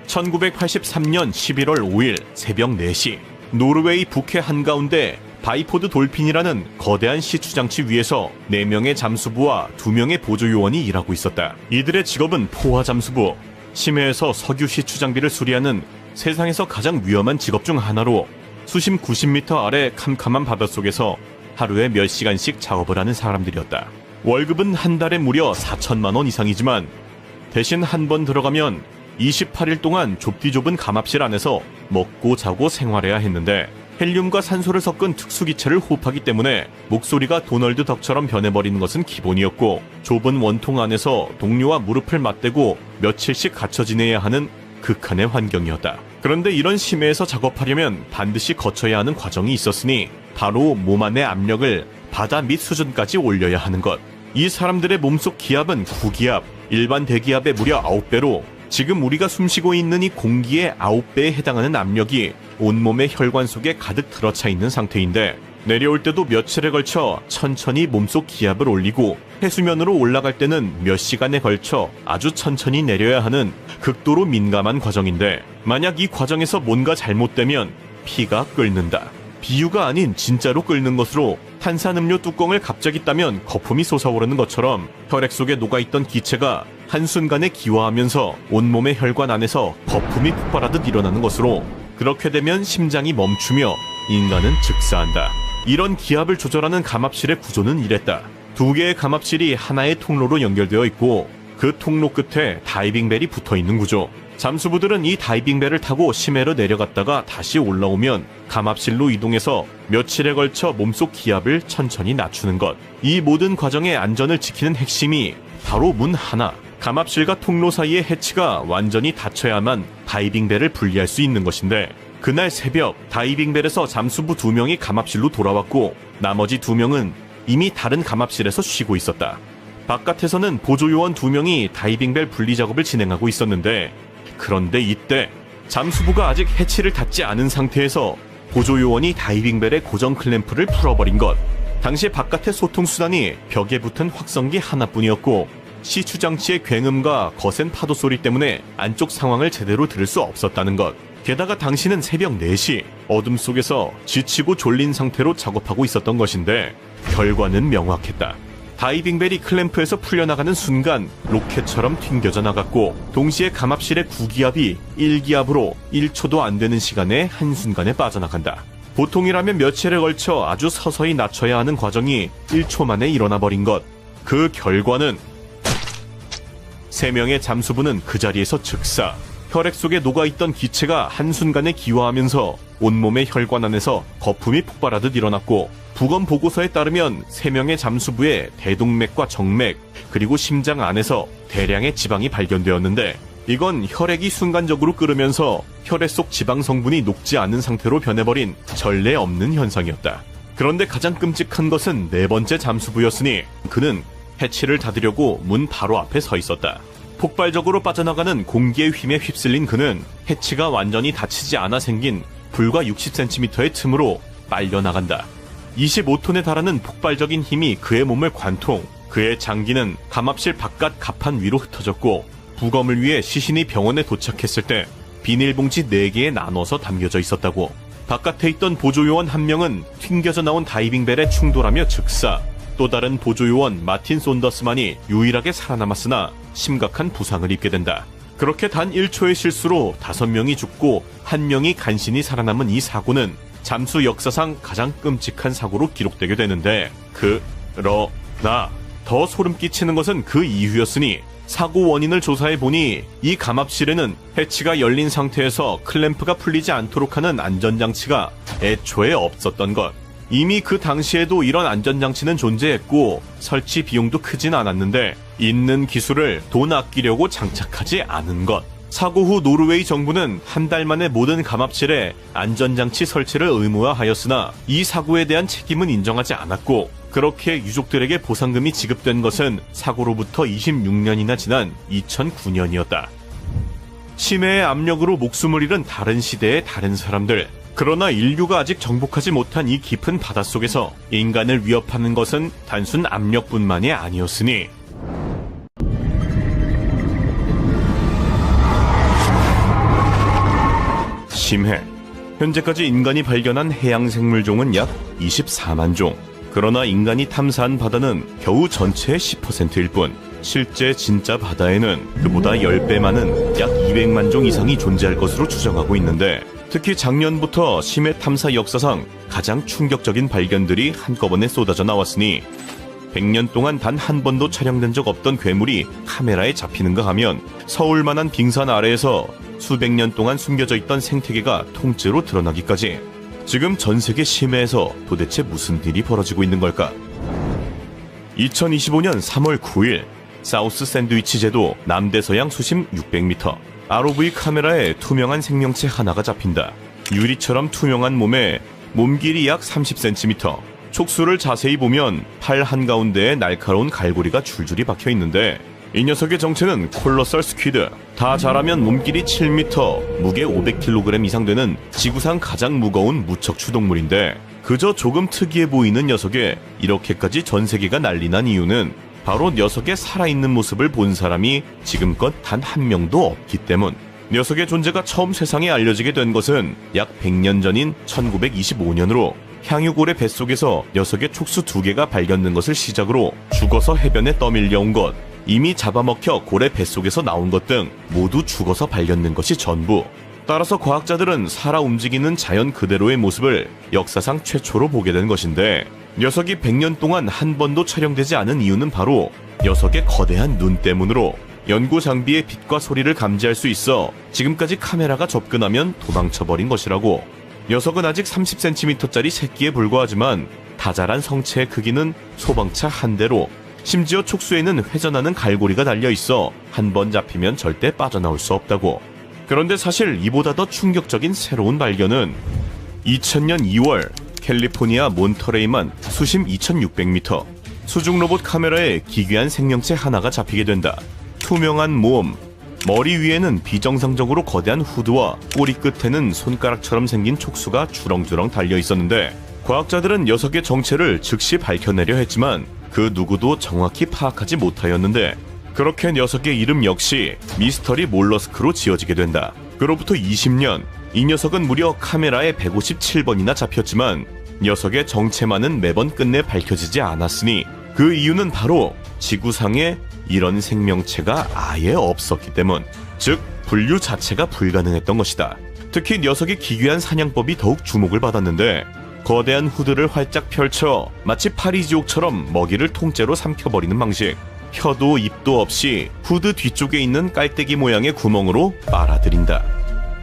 Speaker 1: 1983년 11월 5일 새벽 4시 노르웨이 북해 한가운데 바이포드 돌핀이라는 거대한 시추장치 위에서 4명의 잠수부와 2명의 보조요원이 일하고 있었다. 이들의 직업은 포화 잠수부, 심해에서 석유 시추 장비를 수리하는 세상에서 가장 위험한 직업 중 하나로 수심 90m 아래 캄캄한 바닷속에서 하루에 몇 시간씩 작업을 하는 사람들이었다. 월급은 한 달에 무려 4천만 원 이상이지만 대신 한 번 들어가면 28일 동안 좁디 좁은 감압실 안에서 먹고 자고 생활해야 했는데, 헬륨과 산소를 섞은 특수기체를 호흡하기 때문에 목소리가 도널드 덕처럼 변해버리는 것은 기본이었고, 좁은 원통 안에서 동료와 무릎을 맞대고 며칠씩 갇혀 지내야 하는 극한의 환경이었다. 그런데 이런 심해에서 작업하려면 반드시 거쳐야 하는 과정이 있었으니 바로 몸 안의 압력을 바다 밑 수준까지 올려야 하는 것. 이 사람들의 몸속 기압은 9기압, 일반 대기압의 무려 9배로 지금 우리가 숨쉬고 있는 이 공기의 9배에 해당하는 압력이 온몸의 혈관 속에 가득 들어차 있는 상태인데, 내려올 때도 며칠에 걸쳐 천천히 몸속 기압을 올리고 해수면으로 올라갈 때는 몇 시간에 걸쳐 아주 천천히 내려야 하는 극도로 민감한 과정인데, 만약 이 과정에서 뭔가 잘못되면 피가 끓는다. 비유가 아닌 진짜로 끓는 것으로 탄산음료 뚜껑을 갑자기 따면 거품이 솟아오르는 것처럼 혈액 속에 녹아있던 기체가 한순간에 기화하면서 온몸의 혈관 안에서 거품이 폭발하듯 일어나는 것으로, 그렇게 되면 심장이 멈추며 인간은 즉사한다. 이런 기압을 조절하는 감압실의 구조는 이랬다. 두 개의 감압실이 하나의 통로로 연결되어 있고 그 통로 끝에 다이빙벨이 붙어있는 구조. 잠수부들은 이 다이빙벨을 타고 심해로 내려갔다가 다시 올라오면 감압실로 이동해서 며칠에 걸쳐 몸속 기압을 천천히 낮추는 것. 이 모든 과정의 안전을 지키는 핵심이 바로 문 하나. 감압실과 통로 사이의 해치가 완전히 닫혀야만 다이빙벨을 분리할 수 있는 것인데, 그날 새벽 다이빙벨에서 잠수부 2명이 감압실로 돌아왔고 나머지 2명은 이미 다른 감압실에서 쉬고 있었다. 바깥에서는 보조요원 2명이 다이빙벨 분리 작업을 진행하고 있었는데, 그런데 이때 잠수부가 아직 해치를 닫지 않은 상태에서 보조요원이 다이빙벨의 고정 클램프를 풀어버린 것. 당시 바깥의 소통수단이 벽에 붙은 확성기 하나뿐이었고 시추장치의 굉음과 거센 파도 소리 때문에 안쪽 상황을 제대로 들을 수 없었다는 것. 게다가 당시는 새벽 4시, 어둠 속에서 지치고 졸린 상태로 작업하고 있었던 것인데 결과는 명확했다. 다이빙벨이 클램프에서 풀려나가는 순간 로켓처럼 튕겨져 나갔고 동시에 감압실의 구기압이 1기압으로 1초도 안 되는 시간에 한순간에 빠져나간다. 보통이라면 며칠에 걸쳐 아주 서서히 낮춰야 하는 과정이 1초 만에 일어나 버린 것. 그 결과는 3명의 잠수부는 그 자리에서 즉사. 혈액 속에 녹아있던 기체가 한순간에 기화하면서 온몸의 혈관 안에서 거품이 폭발하듯 일어났고, 부검 보고서에 따르면 3명의 잠수부의 대동맥과 정맥 그리고 심장 안에서 대량의 지방이 발견되었는데, 이건 혈액이 순간적으로 끓으면서 혈액 속 지방 성분이 녹지 않은 상태로 변해버린 전례 없는 현상이었다. 그런데 가장 끔찍한 것은 4번째 잠수부였으니 그는 해치를 닫으려고 문 바로 앞에 서 있었다. 폭발적으로 빠져나가는 공기의 힘에 휩쓸린 그는 해치가 완전히 닫히지 않아 생긴 불과 60cm의 틈으로 빨려나간다. 25톤에 달하는 폭발적인 힘이 그의 몸을 관통, 그의 장기는 감압실 바깥 갑판 위로 흩어졌고, 부검을 위해 시신이 병원에 도착했을 때 비닐봉지 4개에 나눠서 담겨져 있었다고. 바깥에 있던 보조요원 1명은 튕겨져 나온 다이빙벨에 충돌하며 즉사. 또 다른 보조요원 마틴 손더스만이 유일하게 살아남았으나 심각한 부상을 입게 된다. 그렇게 단 1초의 실수로 5명이 죽고 1명이 간신히 살아남은 이 사고는 잠수 역사상 가장 끔찍한 사고로 기록되게 되는데, 그러나 더 소름 끼치는 것은 그 이유였으니 사고 원인을 조사해보니 이 감압실에는 해치가 열린 상태에서 클램프가 풀리지 않도록 하는 안전장치가 애초에 없었던 것. 이미 그 당시에도 이런 안전장치는 존재했고 설치 비용도 크진 않았는데 있는 기술을 돈 아끼려고 장착하지 않은 것. 사고 후 노르웨이 정부는 한 달 만에 모든 감압실에 안전장치 설치를 의무화하였으나 이 사고에 대한 책임은 인정하지 않았고, 그렇게 유족들에게 보상금이 지급된 것은 사고로부터 26년이나 지난 2009년이었다. 치매의 압력으로 목숨을 잃은 다른 시대의 다른 사람들. 그러나 인류가 아직 정복하지 못한 이 깊은 바닷속에서 인간을 위협하는 것은 단순 압력뿐만이 아니었으니, 심해. 현재까지 인간이 발견한 해양 생물종은 약 24만 종. 그러나 인간이 탐사한 바다는 겨우 전체의 10%일 뿐, 실제 진짜 바다에는 그보다 10배 많은 약 200만 종 이상이 존재할 것으로 추정하고 있는데, 특히 작년부터 심해 탐사 역사상 가장 충격적인 발견들이 한꺼번에 쏟아져 나왔으니 100년 동안 단 한 번도 촬영된 적 없던 괴물이 카메라에 잡히는가 하면 서울만한 빙산 아래에서 수백 년 동안 숨겨져 있던 생태계가 통째로 드러나기까지. 지금 전 세계 심해에서 도대체 무슨 일이 벌어지고 있는 걸까? 2025년 3월 9일 사우스 샌드위치 제도 남대서양 수심 600m. ROV 카메라에 투명한 생명체 하나가 잡힌다. 유리처럼 투명한 몸에 몸길이 약 30cm. 촉수를 자세히 보면 팔 한가운데에 날카로운 갈고리가 줄줄이 박혀 있는데, 이 녀석의 정체는 콜로설 스퀴드. 다 자라면 몸길이 7m, 무게 500kg 이상 되는 지구상 가장 무거운 무척 추동물인데, 그저 조금 특이해 보이는 녀석에 이렇게까지 전 세계가 난리난 이유는 바로 녀석의 살아있는 모습을 본 사람이 지금껏 단 한 명도 없기 때문. 녀석의 존재가 처음 세상에 알려지게 된 것은 약 100년 전인 1925년으로 향유골의 뱃속에서 녀석의 촉수 2개가 발견된 것을 시작으로 죽어서 해변에 떠밀려온 것, 이미 잡아먹혀 골의 뱃속에서 나온 것 등 모두 죽어서 발견된 것이 전부. 따라서 과학자들은 살아 움직이는 자연 그대로의 모습을 역사상 최초로 보게 된 것인데, 녀석이 100년 동안 한 번도 촬영되지 않은 이유는 바로 녀석의 거대한 눈 때문으로 연구 장비의 빛과 소리를 감지할 수 있어 지금까지 카메라가 접근하면 도망쳐버린 것이라고. 녀석은 아직 30cm짜리 새끼에 불과하지만 다자란 성체의 크기는 소방차 한 대로, 심지어 촉수에는 회전하는 갈고리가 달려있어 한 번 잡히면 절대 빠져나올 수 없다고. 그런데 사실 이보다 더 충격적인 새로운 발견은 2000년 2월 캘리포니아 몬터레이만 수심 2600m 수중 로봇 카메라에 기괴한 생명체 하나가 잡히게 된다. 투명한 몸, 머리 위에는 비정상적으로 거대한 후드와 꼬리 끝에는 손가락처럼 생긴 촉수가 주렁주렁 달려 있었는데, 과학자들은 녀석의 정체를 즉시 밝혀내려 했지만 그 누구도 정확히 파악하지 못하였는데, 그렇게 녀석의 이름 역시 미스터리 몰러스크로 지어지게 된다. 그로부터 20년, 이 녀석은 무려 카메라에 157번이나 잡혔지만 녀석의 정체만은 매번 끝내 밝혀지지 않았으니, 그 이유는 바로 지구상에 이런 생명체가 아예 없었기 때문, 즉 분류 자체가 불가능했던 것이다. 특히 녀석의 기괴한 사냥법이 더욱 주목을 받았는데, 거대한 후드를 활짝 펼쳐 마치 파리지옥처럼 먹이를 통째로 삼켜버리는 방식. 혀도 입도 없이 후드 뒤쪽에 있는 깔때기 모양의 구멍으로 빨아들인다.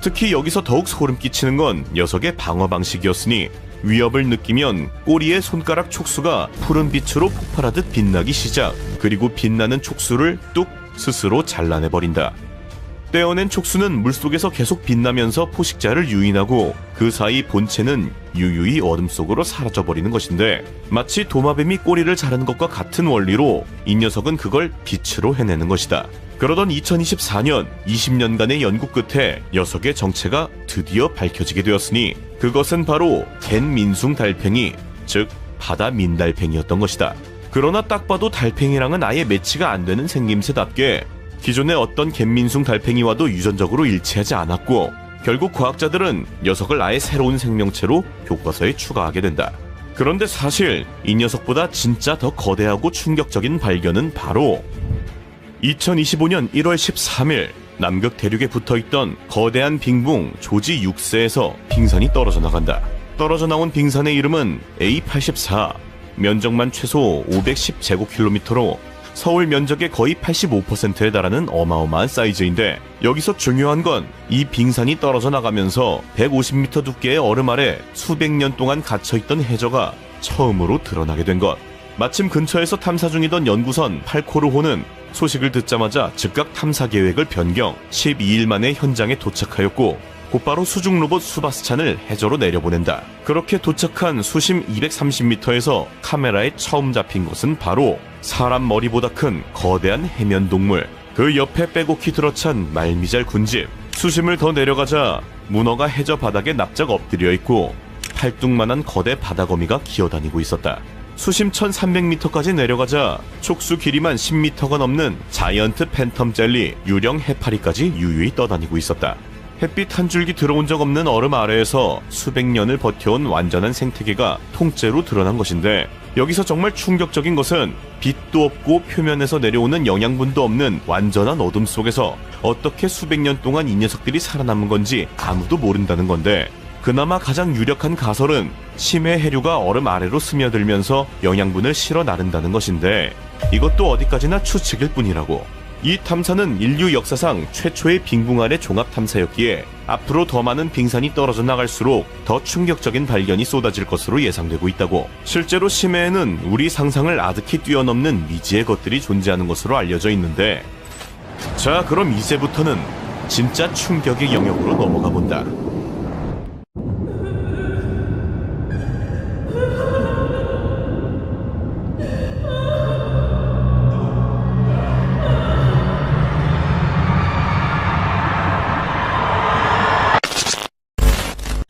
Speaker 1: 특히 여기서 더욱 소름 끼치는 건 녀석의 방어 방식이었으니, 위협을 느끼면 꼬리에 손가락 촉수가 푸른 빛으로 폭발하듯 빛나기 시작, 그리고 빛나는 촉수를 뚝 스스로 잘라내버린다. 떼어낸 촉수는 물속에서 계속 빛나면서 포식자를 유인하고 그 사이 본체는 유유히 어둠 속으로 사라져버리는 것인데, 마치 도마뱀이 꼬리를 자르는 것과 같은 원리로 이 녀석은 그걸 빛으로 해내는 것이다. 그러던 2024년 20년간의 연구 끝에 녀석의 정체가 드디어 밝혀지게 되었으니, 그것은 바로 갠민숭 달팽이, 즉 바다 민달팽이였던 것이다. 그러나 딱 봐도 달팽이랑은 아예 매치가 안 되는 생김새답게 기존의 어떤 갠민숭 달팽이와도 유전적으로 일치하지 않았고, 결국 과학자들은 녀석을 아예 새로운 생명체로 교과서에 추가하게 된다. 그런데 사실 이 녀석보다 진짜 더 거대하고 충격적인 발견은 바로 2025년 1월 13일 남극 대륙에 붙어있던 거대한 빙붕 조지 6세에서 빙산이 떨어져 나간다. 떨어져 나온 빙산의 이름은 A84, 면적만 최소 510제곱킬로미터로 서울 면적의 거의 85%에 달하는 어마어마한 사이즈인데, 여기서 중요한 건 이 빙산이 떨어져 나가면서 150m 두께의 얼음 아래 수백 년 동안 갇혀있던 해저가 처음으로 드러나게 된 것. 마침 근처에서 탐사 중이던 연구선 팔코르호는 소식을 듣자마자 즉각 탐사 계획을 변경, 12일 만에 현장에 도착하였고 곧바로 수중 로봇 수바스찬을 해저로 내려보낸다. 그렇게 도착한 수심 230m에서 카메라에 처음 잡힌 것은 바로 사람 머리보다 큰 거대한 해면 동물, 그 옆에 빼곡히 들어찬 말미잘 군집. 수심을 더 내려가자 문어가 해저 바닥에 납작 엎드려 있고 팔뚝만한 거대 바다거미가 기어다니고 있었다. 수심 1300m까지 내려가자 촉수 길이만 10m가 넘는 자이언트 팬텀 젤리 유령 해파리까지 유유히 떠다니고 있었다. 햇빛 한 줄기 들어온 적 없는 얼음 아래에서 수백 년을 버텨온 완전한 생태계가 통째로 드러난 것인데, 여기서 정말 충격적인 것은 빛도 없고 표면에서 내려오는 영양분도 없는 완전한 어둠 속에서 어떻게 수백 년 동안 이 녀석들이 살아남은 건지 아무도 모른다는 건데, 그나마 가장 유력한 가설은 심해 해류가 얼음 아래로 스며들면서 영양분을 실어 나른다는 것인데, 이것도 어디까지나 추측일 뿐이라고. 이 탐사는 인류 역사상 최초의 빙붕 아래 종합 탐사였기에 앞으로 더 많은 빙산이 떨어져 나갈수록 더 충격적인 발견이 쏟아질 것으로 예상되고 있다고. 실제로 심해에는 우리 상상을 아득히 뛰어넘는 미지의 것들이 존재하는 것으로 알려져 있는데, 자, 그럼 이제부터는 진짜 충격의 영역으로 넘어가 본다.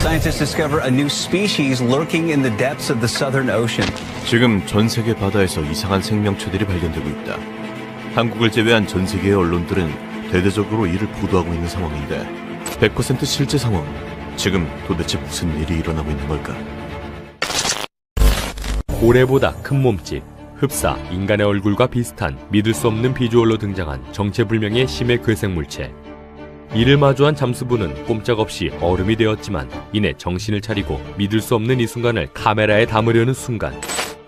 Speaker 6: Scientists discover a new species lurking in the depths of the Southern Ocean.
Speaker 1: 지금 전 세계 바다에서 이상한 생명체들이 발견되고 있다. 한국을 제외한 전 세계의 언론들은 대대적으로 이를 보도하고 있는 상황인데, 100% 실제 상황, 지금 도대체 무슨 일이 일어나고 있는 걸까?
Speaker 4: 고래보다 큰 몸집, 흡사, 인간의 얼굴과 비슷한 믿을 수 없는 비주얼로 등장한 정체불명의 심해 괴생물체. 이를 마주한 잠수부는 꼼짝없이 얼음이 되었지만 이내 정신을 차리고 믿을 수 없는 이 순간을 카메라에 담으려는 순간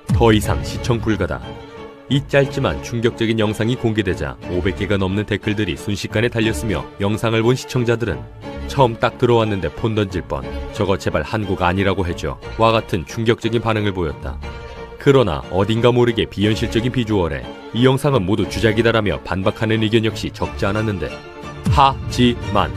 Speaker 4: 더 이상 시청 불가다. 이 짧지만 충격적인 영상이 공개되자 500개가 넘는 댓글들이 순식간에 달렸으며 영상을 본 시청자들은 처음 딱 들어왔는데 폰 던질 뻔, 저거 제발 한국 아니라고 해줘 와 같은 충격적인 반응을 보였다. 그러나 어딘가 모르게 비현실적인 비주얼에 이 영상은 모두 주작이다라며 반박하는 의견 역시 적지 않았는데, 하지만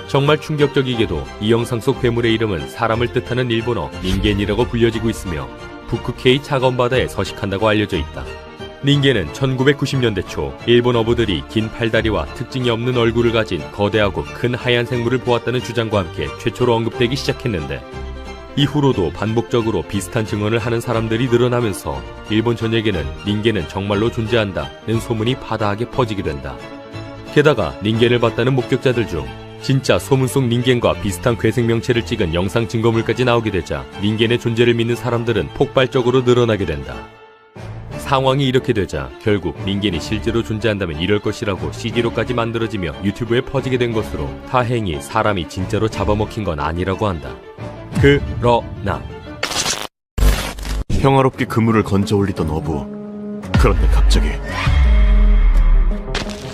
Speaker 4: 정말 충격적이게도 이 영상 속 괴물의 이름은 사람을 뜻하는 일본어 닌겐이라고 불려지고 있으며 북극해의 차가운 바다에 서식한다고 알려져 있다. 닌겐은 1990년대 초 일본 어부들이 긴 팔다리와 특징이 없는 얼굴을 가진 거대하고 큰 하얀 생물을 보았다는 주장과 함께 최초로 언급되기 시작했는데, 이후로도 반복적으로 비슷한 증언을 하는 사람들이 늘어나면서 일본 전역에는 닌겐은 정말로 존재한다는 소문이 파다하게 퍼지게 된다. 게다가 닌겐을 봤다는 목격자들 중 진짜 소문 속 닌겐과 비슷한 괴생명체를 찍은 영상 증거물까지 나오게 되자 닌겐의 존재를 믿는 사람들은 폭발적으로 늘어나게 된다. 상황이 이렇게 되자 결국 닌겐이 실제로 존재한다면 이럴 것이라고 CG로까지 만들어지며 유튜브에 퍼지게 된 것으로 다행히 사람이 진짜로 잡아먹힌 건 아니라고 한다. 그러나
Speaker 1: 평화롭게 그물을 건져 올리던 어부. 그런데 갑자기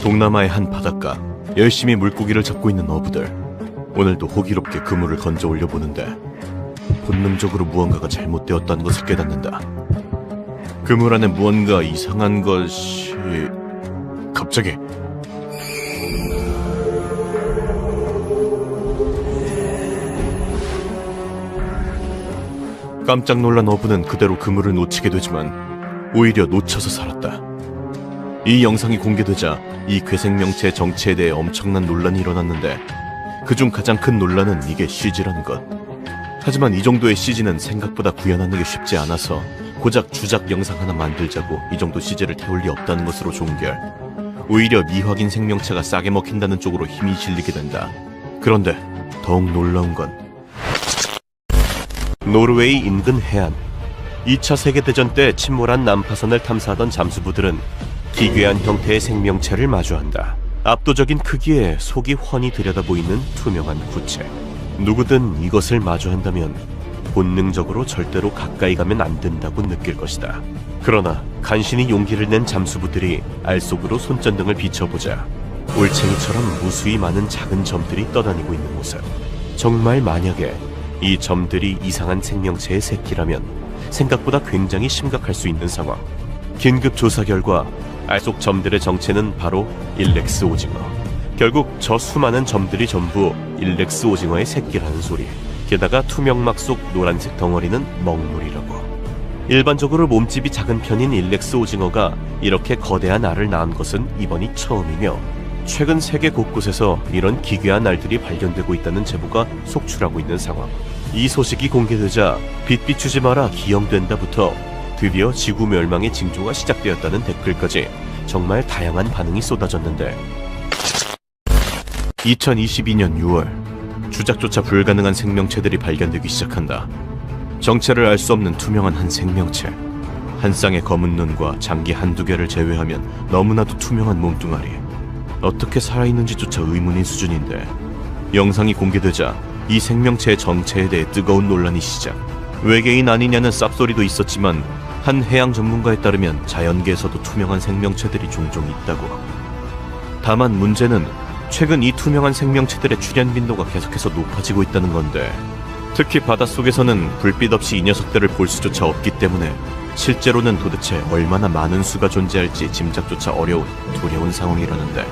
Speaker 1: 동남아의 한 바닷가, 열심히 물고기를 잡고 있는 어부들. 오늘도 호기롭게 그물을 건져 올려보는데 본능적으로 무언가가 잘못되었다는 것을 깨닫는다. 그물 안에 무언가 이상한 것이... 갑자기 깜짝 놀란 어부는 그대로 그물을 놓치게 되지만 오히려 놓쳐서 살았다. 이 영상이 공개되자 이 괴생명체의 정체에 대해 엄청난 논란이 일어났는데 그중 가장 큰 논란은 이게 CG라는 것. 하지만 이 정도의 CG는 생각보다 구현하는 게 쉽지 않아서 고작 주작 영상 하나 만들자고 이 정도 CG를 태울 리 없다는 것으로 종결. 오히려 미확인 생명체가 싸게 먹힌다는 쪽으로 힘이 실리게 된다. 그런데 더욱 놀라운 건 노르웨이 인근 해안. 2차 세계대전 때 침몰한 난파선을 탐사하던 잠수부들은 기괴한 형태의 생명체를 마주한다. 압도적인 크기에 속이 훤히 들여다보이는 투명한 구체. 누구든 이것을 마주한다면 본능적으로 절대로 가까이 가면 안 된다고 느낄 것이다. 그러나 간신히 용기를 낸 잠수부들이 알 속으로 손전등을 비춰보자 올챙이처럼 무수히 많은 작은 점들이 떠다니고 있는 모습. 정말 만약에 이 점들이 이상한 생명체의 새끼라면 생각보다 굉장히 심각할 수 있는 상황. 긴급 조사 결과 알 속 점들의 정체는 바로 일렉스 오징어. 결국 저 수많은 점들이 전부 일렉스 오징어의 새끼라는 소리. 게다가 투명막 속 노란색 덩어리는 먹물이라고. 일반적으로 몸집이 작은 편인 일렉스 오징어가 이렇게 거대한 알을 낳은 것은 이번이 처음이며 최근 세계 곳곳에서 이런 기괴한 알들이 발견되고 있다는 제보가 속출하고 있는 상황. 이 소식이 공개되자 빛 비추지 마라 기영된다부터 드디어 지구 멸망의 징조가 시작되었다는 댓글까지 정말 다양한 반응이 쏟아졌는데 2022년 6월 주작조차 불가능한 생명체들이 발견되기 시작한다. 정체를 알 수 없는 투명한 한 생명체. 한 쌍의 검은 눈과 장기 한두 개를 제외하면 너무나도 투명한 몸뚱아리. 어떻게 살아있는지조차 의문인 수준인데 영상이 공개되자 이 생명체의 정체에 대해 뜨거운 논란이 시작. 외계인 아니냐는 쌉소리도 있었지만 한 해양 전문가에 따르면 자연계에서도 투명한 생명체들이 종종 있다고. 다만 문제는 최근 이 투명한 생명체들의 출현 빈도가 계속해서 높아지고 있다는 건데 특히 바닷속에서는 불빛 없이 이 녀석들을 볼 수조차 없기 때문에 실제로는 도대체 얼마나 많은 수가 존재할지 짐작조차 어려운 두려운 상황이라는데